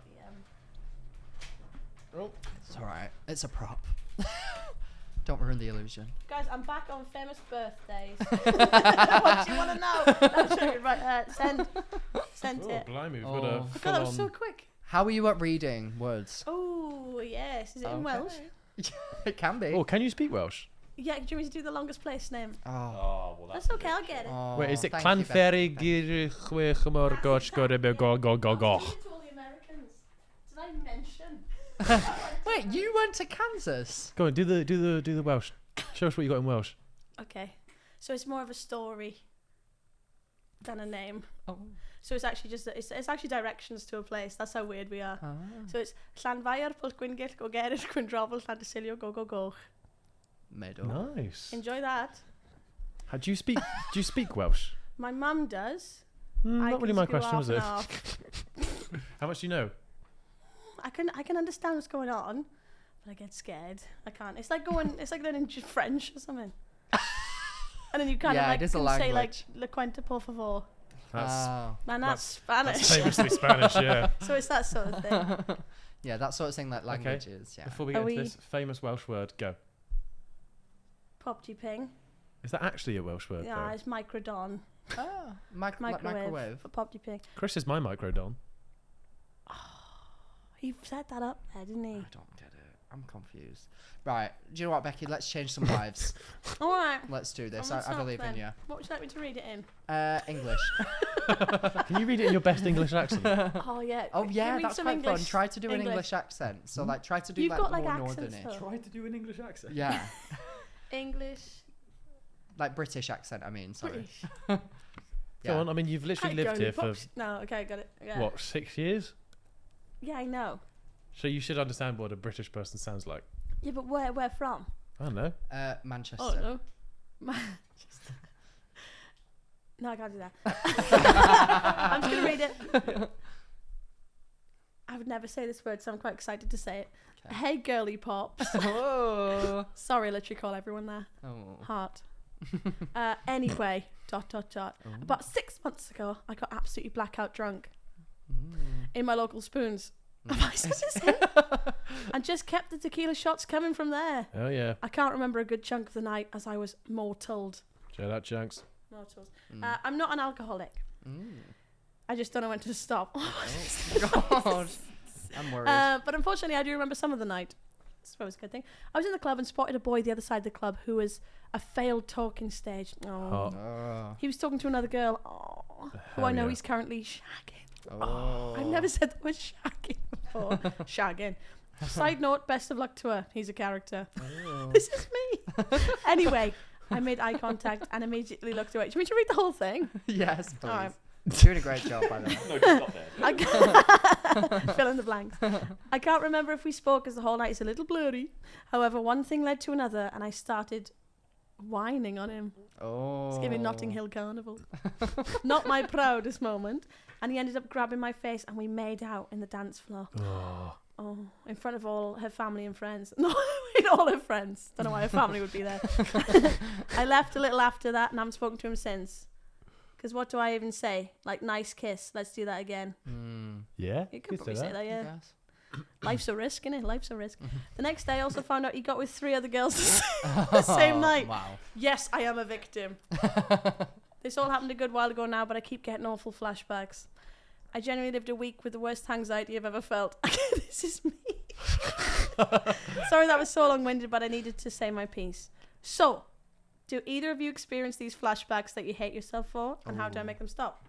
the, It's all right. It's a prop. Don't ruin the illusion. Guys, I'm back on famous birthdays. What do you want to know? No, joking. Right, send Oh, it. blimey, we've got Oh. a God, that full-on... was so quick. How are you at reading words? Oh, yes. Is it in Okay. Welsh? It can be. Oh, can you speak Welsh? Yeah, do you want me to do the longest place name? Oh. Oh, well, That's okay, I'll get it. Oh, Wait, is it thank Clan you, Becky. Ferry Gir Chwech Gosh Go Go Go Go Go? I'll send it to all the Americans. Did I mention? Wait, you went to Kansas? Go on, do the Welsh. Show us what you got in Welsh. Okay. So it's more of a story than a name. Oh. So it's actually just it's actually directions to a place. That's how weird we are. Ah. So it's Llanfair, Pwll Gwyngyll, Go Gerrit, Gwyndrafel, Llantysilio, Go Go Go. Made up. Nice. Enjoy that. How do you speak Welsh? My mum does. Not really my can question, screw was half it? and half. How much do you know? I can understand what's going on, but I get scared. I can't. It's like learning French or something. And then you kind of Yeah, like it is a can say like language. "Le cuento por favor." That's Ah. Man, that's Spanish. That's famously Spanish, yeah. So it's that sort of thing. Yeah, that sort of thing like languages. Yeah. Before we Are get into we- this famous Welsh word, go. Popty ping. Is that actually a Welsh word, Yeah, though? it's microdon. Ah, like Microwave. microwave. For popty ping. Chris is my microdon. He set that up there, didn't he? I don't get it. I'm confused. Right. Do you know what, Becky? Let's change some lives. All right. Let's do this. From the I top believe in then. you. What would you like me to read it in? English. Can you read it in your best English accent? Oh yeah. Oh Give yeah, me that's some quite fun. English. Try to do an English accent. So like, try to do You've like got the like more accents northernish. though. Try to do an English accent. Yeah, English. like British accent. I mean, sorry. British. Go Yeah. on, I mean, you've literally lived here for, No, okay, got it. Yeah. what, 6 years? Yeah, I know. So you should understand what a British person sounds like. Yeah, but where from? I don't know. Manchester. Oh no. No, I can't do that. I'm just gonna read it. I would never say this word, so I'm quite excited to say it. Okay. Hey, girly pops. Oh. Sorry, literally call everyone there. Oh. Heart. Anyway, ... About 6 months ago, I got absolutely blackout drunk in my local spoons. Have I said this here? And just kept the tequila shots coming from there. Oh, yeah. I can't remember a good chunk of the night as I was mortaled. Shout out, Chunks. Mortals. I'm not an alcoholic. I just don't know when to stop. God. I'm worried. But unfortunately, I do remember some of the night. It's always a good thing. I was in the club and spotted a boy the other side of the club who was a failed talking stage. Oh. Oh. He was talking to another girl. Oh. Who I Hell know yeah. he's currently shagging. Oh. I've never said the word shagging before. Shagging. Side note, best of luck to her. He's a character. Oh. This is me. Anyway, I made eye contact and immediately looked away. Do you want me to read the whole thing? Yes, please. All right. Doing a great job, by the way. No, just stop there. Fill in the blanks. I can't remember if we spoke as the whole night is a little blurry. However, one thing led to another and I started whining on him. Oh. It's giving Notting Hill Carnival. Not my proudest moment. And he ended up grabbing my face and we made out in the dance floor. Oh. Oh, in front of all her family and friends. No, in all her friends. Don't know why her family would be there. I left a little after that and I haven't spoken to him since. Because what do I even say? Like, nice kiss. Let's do that again. Yeah? You could say probably say that, I yeah. guess. Life's a risk, innit? Life's a risk. The next day, I also found out he got with 3 other girls the same night. Wow. Yes, I am a victim. This all happened a good while ago now, but I keep getting awful flashbacks. I genuinely lived a week with the worst anxiety I've ever felt. This is me. Sorry that was so long-winded, but I needed to say my piece. So, do either of you experience these flashbacks that you hate yourself for, and how do I make them stop?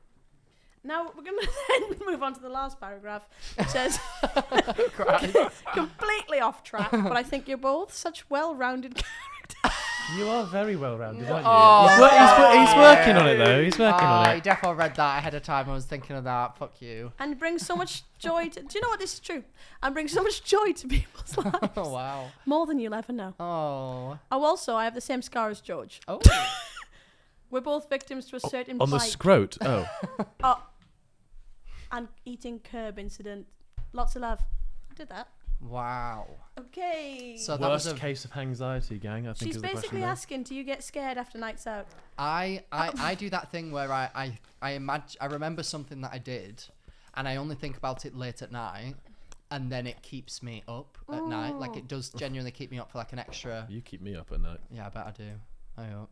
Now, we're going to then move on to the last paragraph, which says, completely off track, but I think you're both such well-rounded characters. You are very well rounded, aren't Oh, you? He's working on it though. He's working on I it. definitely read that ahead of time. I was thinking of that. Fuck you. And brings so much joy to... Do you know what? This is true. And brings so much joy to people's lives. Oh, wow. More than you'll ever know. Oh. Oh, also, I have the same scar as George. Oh. We're both victims to a certain On the bite. scrote. Oh. Oh. And eating curb incident. Lots of love. I did that. Wow. Okay. So that was Worst case of anxiety, gang. I think She's is the question basically there. asking, do you get scared after nights out? I do that thing where I remember something that I did, and I only think about it late at night, and then it keeps me up at night. Like it does genuinely keep me up for like an extra. You keep me up at night. Yeah, I bet I do. I hope.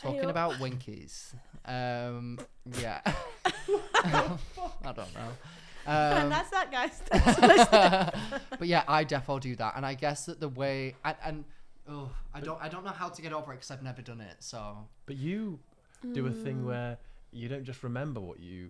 Talking about winkies. Yeah. I don't know. And that's that, guys. Thanks for listening. But yeah, I defo do that, and I guess that the way I don't know how to get over it because I've never done it. So. But you do a thing where you don't just remember what you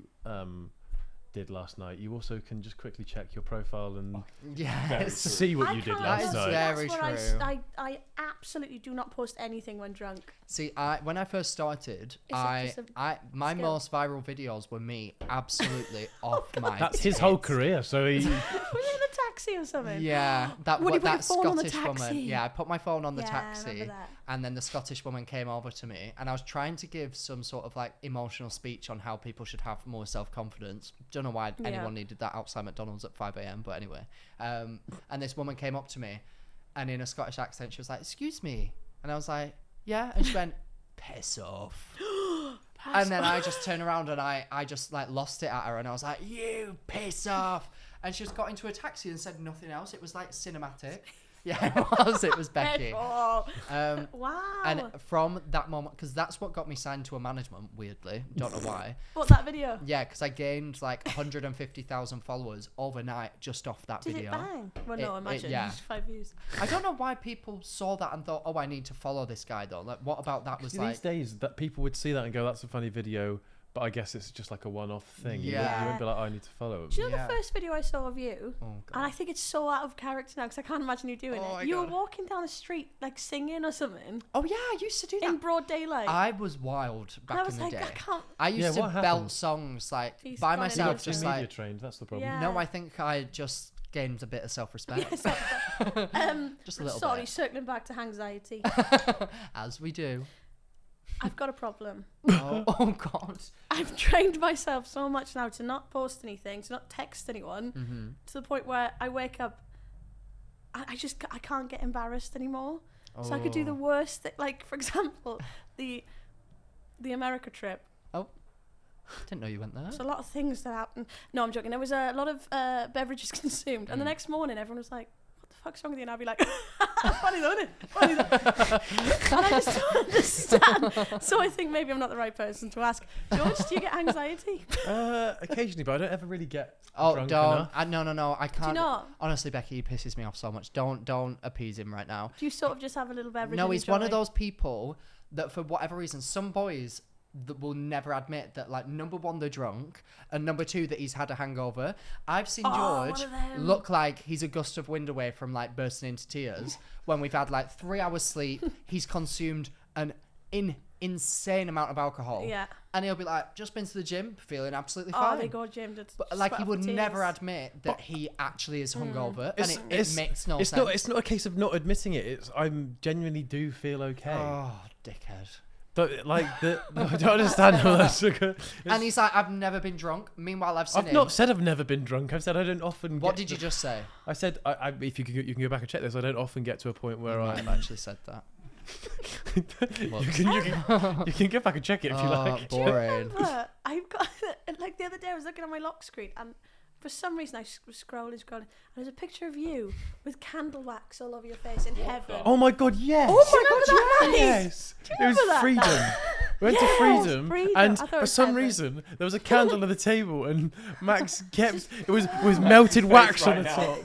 did last night. You also can just quickly check your profile and Yes. see what I you did can't- last That is night. very That's what true. I absolutely do not post anything when drunk. See, when I first started, It's just a my skill. most viral videos were me absolutely off my. That's his whole career. So he. Were you in a taxi or something? Yeah, that Would you put your that phone on the Scottish taxi? woman. Yeah, I put my phone on the Yeah, I taxi, remember that. and then the Scottish woman came over to me, and I was trying to give some sort of like emotional speech on how people should have more self-confidence. Don't know why anyone needed that outside McDonald's at 5 a.m. But anyway, and this woman came up to me, and in a Scottish accent, she was like, "Excuse me," and I was like, "Yeah," and she went, "Piss off." And then I just turned around and I just like lost it at her, and I was like, "You piss off." And she just got into a taxi and said nothing else. It was like cinematic. Yeah, it was Becky. Oh, Wow. And wow. from that moment, because that's what got me signed to a management, weirdly. Don't know why. What, that video? Yeah, because I gained like 150,000 followers overnight just off that Did video. it bang? Well, no, imagine. yeah. Just 5 views. I don't know why people saw that and thought, oh, I need to follow this guy though. Like, what about that was These like... days, that people would see that and go, "That's a funny video," but I guess it's just like a one-off thing. You Yeah. wouldn't be like, "Oh, I need to follow him." Do you know Yeah. the first video I saw of you? Oh, And God. I think it's so out of character now because I can't imagine you doing Oh, my it. You were God. walking down the street like singing or something Oh, yeah, I used to do that. in broad daylight. I was wild and back I was in the like, day. I can't. I used Yeah, to what belt happened? songs like He's by gone You're myself, not just media like... trained. That's the problem. Yeah. No, I think I just gained a bit of self-respect. Just a little Sorry, bit. circling back to anxiety. As we do. I've got a problem. Oh, God. I've trained myself so much now to not post anything, to not text anyone, Mm-hmm. to the point where I wake up, I can't get embarrassed anymore. So I could do the Oh. worst thing, like for example, the America trip. Didn't know you went there. There's a lot of things that happened. No, I'm joking. There was a lot of beverages consumed, and the next morning everyone was like, "What the fuck's wrong with you?" And I'd be like, "Funny though, isn't it? Funny though." And I just don't understand. So I think maybe I'm not the right person to ask. George, do you get anxiety? Occasionally, but I don't ever really get Oh, drunk don't. enough. No. I can't. not? Honestly, Becky, he pisses me off so much. Don't appease him right now. Do you sort of just have a little beverage? No, and he's one of enjoy? those people that for whatever reason, some boys that will never admit that, like, number one, they're drunk, and number two, that he's had a hangover. I've seen George one of them. look like he's a gust of wind away from, like, bursting into tears when we've had, like, 3 hours sleep. He's consumed an insane amount of alcohol. Yeah. And he'll be like, just been to the gym, feeling absolutely Oh, fine. they go gym. But like he would never admit that he actually is hungover, and it makes no it's sense. It's not a case of not admitting it. It's I genuinely do feel okay. Oh, dickhead! But like I don't understand how that's. And he's like, I've never been drunk. Meanwhile, I've seen I've him. not said I've never been drunk. I've said I don't often. What get did you to- just say? I said if you can go back and check this. I don't often get to a point where I've actually said that. you can get back and check it if you like. Boring. Remember, I've got like the other day I was looking at my lock screen and for some reason I was scrolling and there's a picture of you with candle wax all over your face in heaven. Oh my god, yes! Oh my god, yes! Do you It was remember that? freedom. We went to Yes, freedom, freedom. and I thought it for was some heaven. reason there was a candle on the table, and Max kept it was melted wax on the top.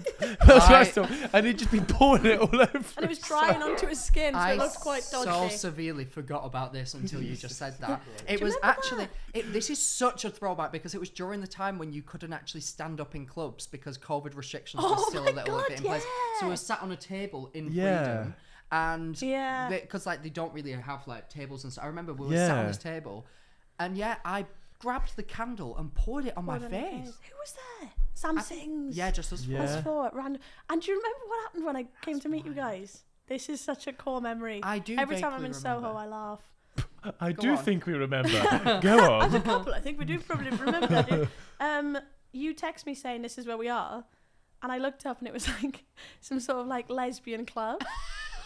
That's I- right, and he'd just been pouring it all over. And it was drying onto his skin, so I it looked quite so dodgy. severely forgot about this until you just said that. It you was remember actually this is such a throwback because it was during the time when you couldn't actually stand up in clubs because COVID restrictions were Oh still my a little God, bit in place. So we yeah. were sat on a table in Yeah. freedom. And Yeah. because like they don't really have like tables and stuff. I remember we were Yeah. sat on this table, and I grabbed the candle and poured it on my Poured on your face. Who was there? Sam Sings. Yeah, just us Yeah. four. Us four at random. And do you remember what happened when I came to meet you guys? This is such a core memory. I do. Every time I'm vaguely in Soho, remember. I laugh. I Go do on. think we remember. Go As a on. couple, I think we do probably remember that. You text me saying this is where we are, and I looked up and it was like some sort of like lesbian club.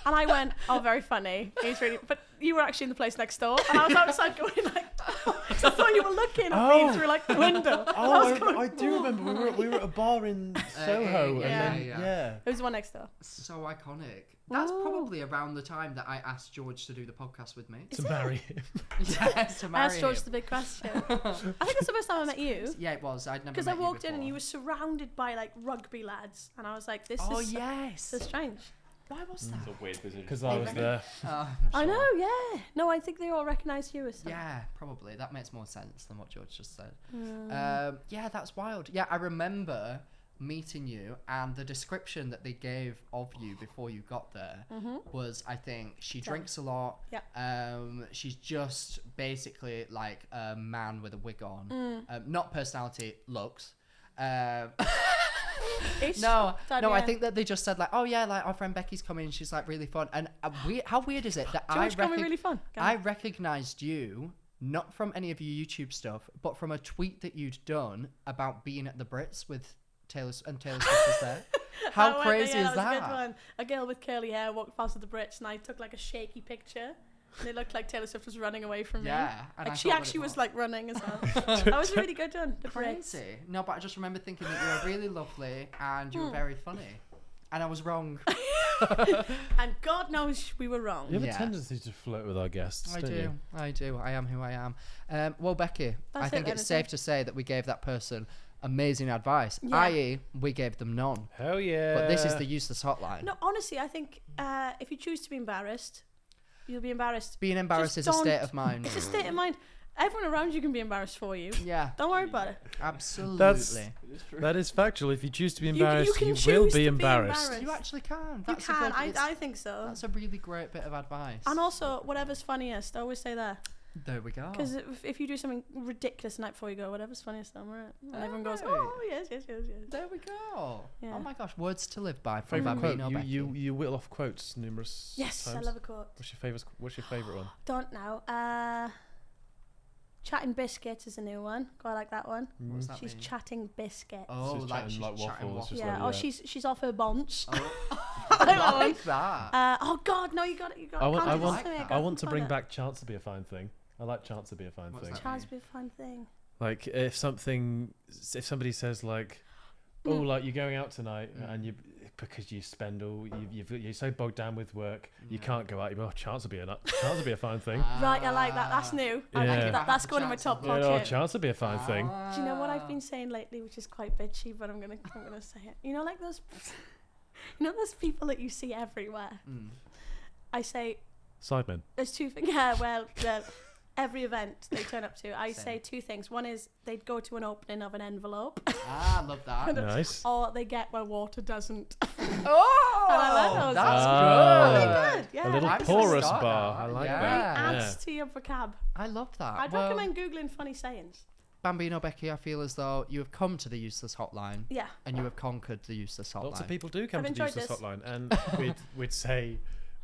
And I went, oh, very funny. He's really, but you were actually in the place next door, and I was outside going like, oh, 'cause I thought you were looking at me through like the window. I do remember. We were at a bar in Soho, yeah, and then yeah. It was the one next door. So iconic. That's Ooh. probably around the time that I asked George to do the podcast with me. to marry him. Yes, to I marry asked George him. the big question. I think that's the first time I met you. Yeah, it was. I'd never Because met I walked in and before. you were surrounded by like rugby lads, and I was like, "This Oh is yes. so strange." Why was that? It's a weird position. Because I was there. I know, yeah. No, I think they all recognise you as something. Yeah, probably. That makes more sense than what George just said. Mm. Yeah, that's wild. Yeah, I remember meeting you, and the description that they gave of you before you got there was, I think, she drinks a lot. Yeah. She's just basically like a man with a wig on. Not personality, looks. No, I think that they just said like, oh yeah, like our friend Becky's coming, she's like really fun. And how weird is it that George can be really fun. I recognized you not from any of your YouTube stuff, but from a tweet that you'd done about being at the Brits with Taylor Swift was there. How crazy is that? Was a good that? one. A girl with curly hair walked past with the Brits, and I took like a shaky picture. And it looked like Taylor Swift was running away from me. Yeah, and I Like she thought that actually it was like running as well. That was a really good one. The Brits. Crazy. No, but I just remember thinking that you were really lovely and you were very funny, and I was wrong. And God knows we were wrong. You have Yeah. a tendency to flirt with our guests, I don't do. you? I do. I am who I am. Well, Becky, That's I think it, it's then, safe to say that we gave that person amazing advice, Yeah. i.e., we gave them none. Hell yeah. But this is the useless hotline. No, honestly, I think if you choose to be embarrassed, you'll be embarrassed. Being embarrassed Just is a state don't- of mind. It's a state of mind. Everyone around you can be embarrassed for you. Yeah, Don't worry about it. absolutely. That is factual. If you choose to be You embarrassed, can you choose will to be be embarrassed. embarrassed. You actually can. You That's can. A good, I think so. That's a really great bit of advice. And also, whatever's funniest, I always say that. There we go. Because if you do something ridiculous the night before you go, whatever's funniest, I'm right. And everyone goes, Right. oh, yes. There we go. Yeah. Oh my gosh, words to live by from Favorite Bambino quote? Becky. You whittle off quotes numerous Yes, times. I love a quote. What's your favourite one? Don't know. Chatting biscuits is a new one. Quite like that one. What's that She's mean? chatting biscuits. Oh, She's like chatting she's like chatting waffles, just waffles. yeah. like, Oh, she's off her bonds. Oh, I I like like that. Oh God, no! You got it. I want. can't I do this want. to me, I can't want to find bring it. back chance to be a fine thing. I like chance to be a fine What's thing. that? Chance be a fun thing. Like if somebody says like, oh, like you're going out tonight and you because you spend you're so bogged down with work you can't go out. Oh, chance will be a fine thing. Right, I like that. That's new. I Yeah. like that. That's going in my top Yeah, oh, pocket. chance will be a fine thing. Do you know what I've been saying lately, which is quite bitchy, but I'm gonna say it. You know, like those, those people that you see everywhere. I say Sidemen. there's two things. Yeah, well, every event they turn up to, I say two things. One is they'd go to an opening of an envelope, Ah, love that. Nice. or they get where water doesn't. Oh, And I like those. that's Ah. good. Good. Yeah. A little I'm porous gonna start bar. that. I like Yeah. that. Adds to your vocab. I love that. I'd Well, recommend googling funny sayings. Bambino Becky, I feel as though you have come to the useless hotline Yeah. and you have conquered the useless hotline. Lots of people do come I've to the enjoyed useless this. hotline, and we'd say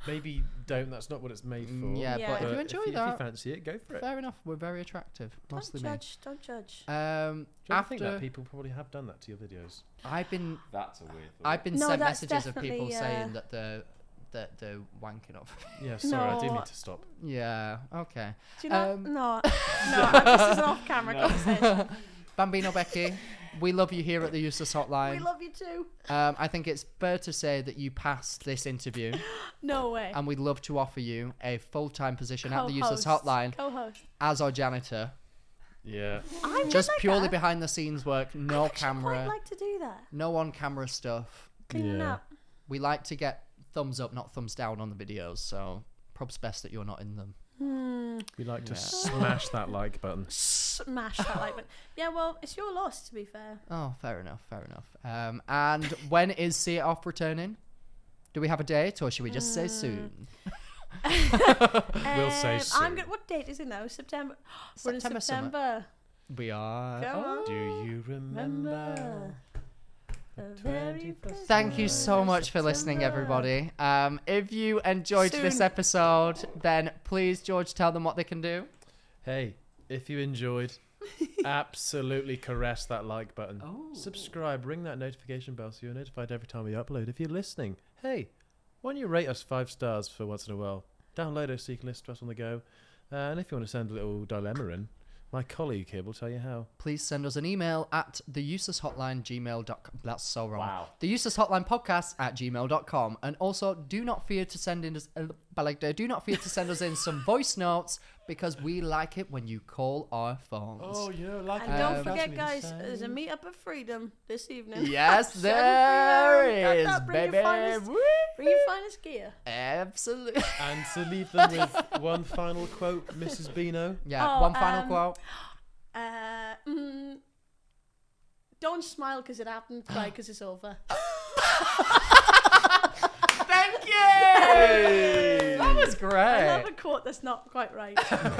maybe don't. That's not what it's made for. Yeah, Yeah. but if you But enjoy if you that, fancy it, go for it. fair enough. We're very attractive, mostly Don't judge. Do me. you ever think After that people probably have done that to your videos? I've been That's a weird thought. I've been No, sent that's messages of people definitely, saying that they're wanking off. Yeah, sorry, I do No. need to stop. Yeah. Okay. Do you know? Um, No, this is an off-camera conversation. Bambino Becky, we love you here at the useless hotline. We love you too. I think it's fair to say that you passed this interview, No way. and we'd love to offer you a full-time position at the useless Co-host. hotline Co-host. as our janitor. Yeah. I would Just like purely that. behind the scenes work, no I'd actually camera, quite like to do that. no on-camera stuff. Cleaning Yeah. up. We like to get thumbs up, not thumbs down on the videos, so probs best that you're not in them. We like to Yeah. smash that like button. Smash that like button. Yeah, well, it's your loss, to be fair. Oh, fair enough. And when is See It Off returning? Do we have a date, or should we just say soon? We'll say soon. What date is it now? September. We're in September summer. September. We are. Go on. Do you remember? The very first Thank you day so of much for listening, September. everybody. If you enjoyed this Soon. episode, then please, George, tell them what they can do. Hey, if you enjoyed, absolutely caress that like button. Subscribe, ring that notification bell so you're notified every time we upload. If you're listening, hey, why don't you rate us 5 stars for once in a while? Download us so you can listen to us on the go. And if you want to send a little dilemma in, my colleague here will tell you how. Please send us an email at theuselesshotlinegmail.com. That's so wrong. Wow. theuselesshotlinepodcast@gmail.com. And also, do not fear to send in us, Balegde, do not fear to send us in some voice notes, because we like it when you call our phones. like And don't forget, guys, there's a meet up at Freedom this evening. Yes, 7 there p.m. is, Got that, baby. Bring your finest gear. Absolutely. And to leave them with one final quote, Mrs. Bino. Yeah, Oh, one final quote. Don't smile because it happened. Cry because it's over. Thank you! That was great. I love a quote that's not quite right.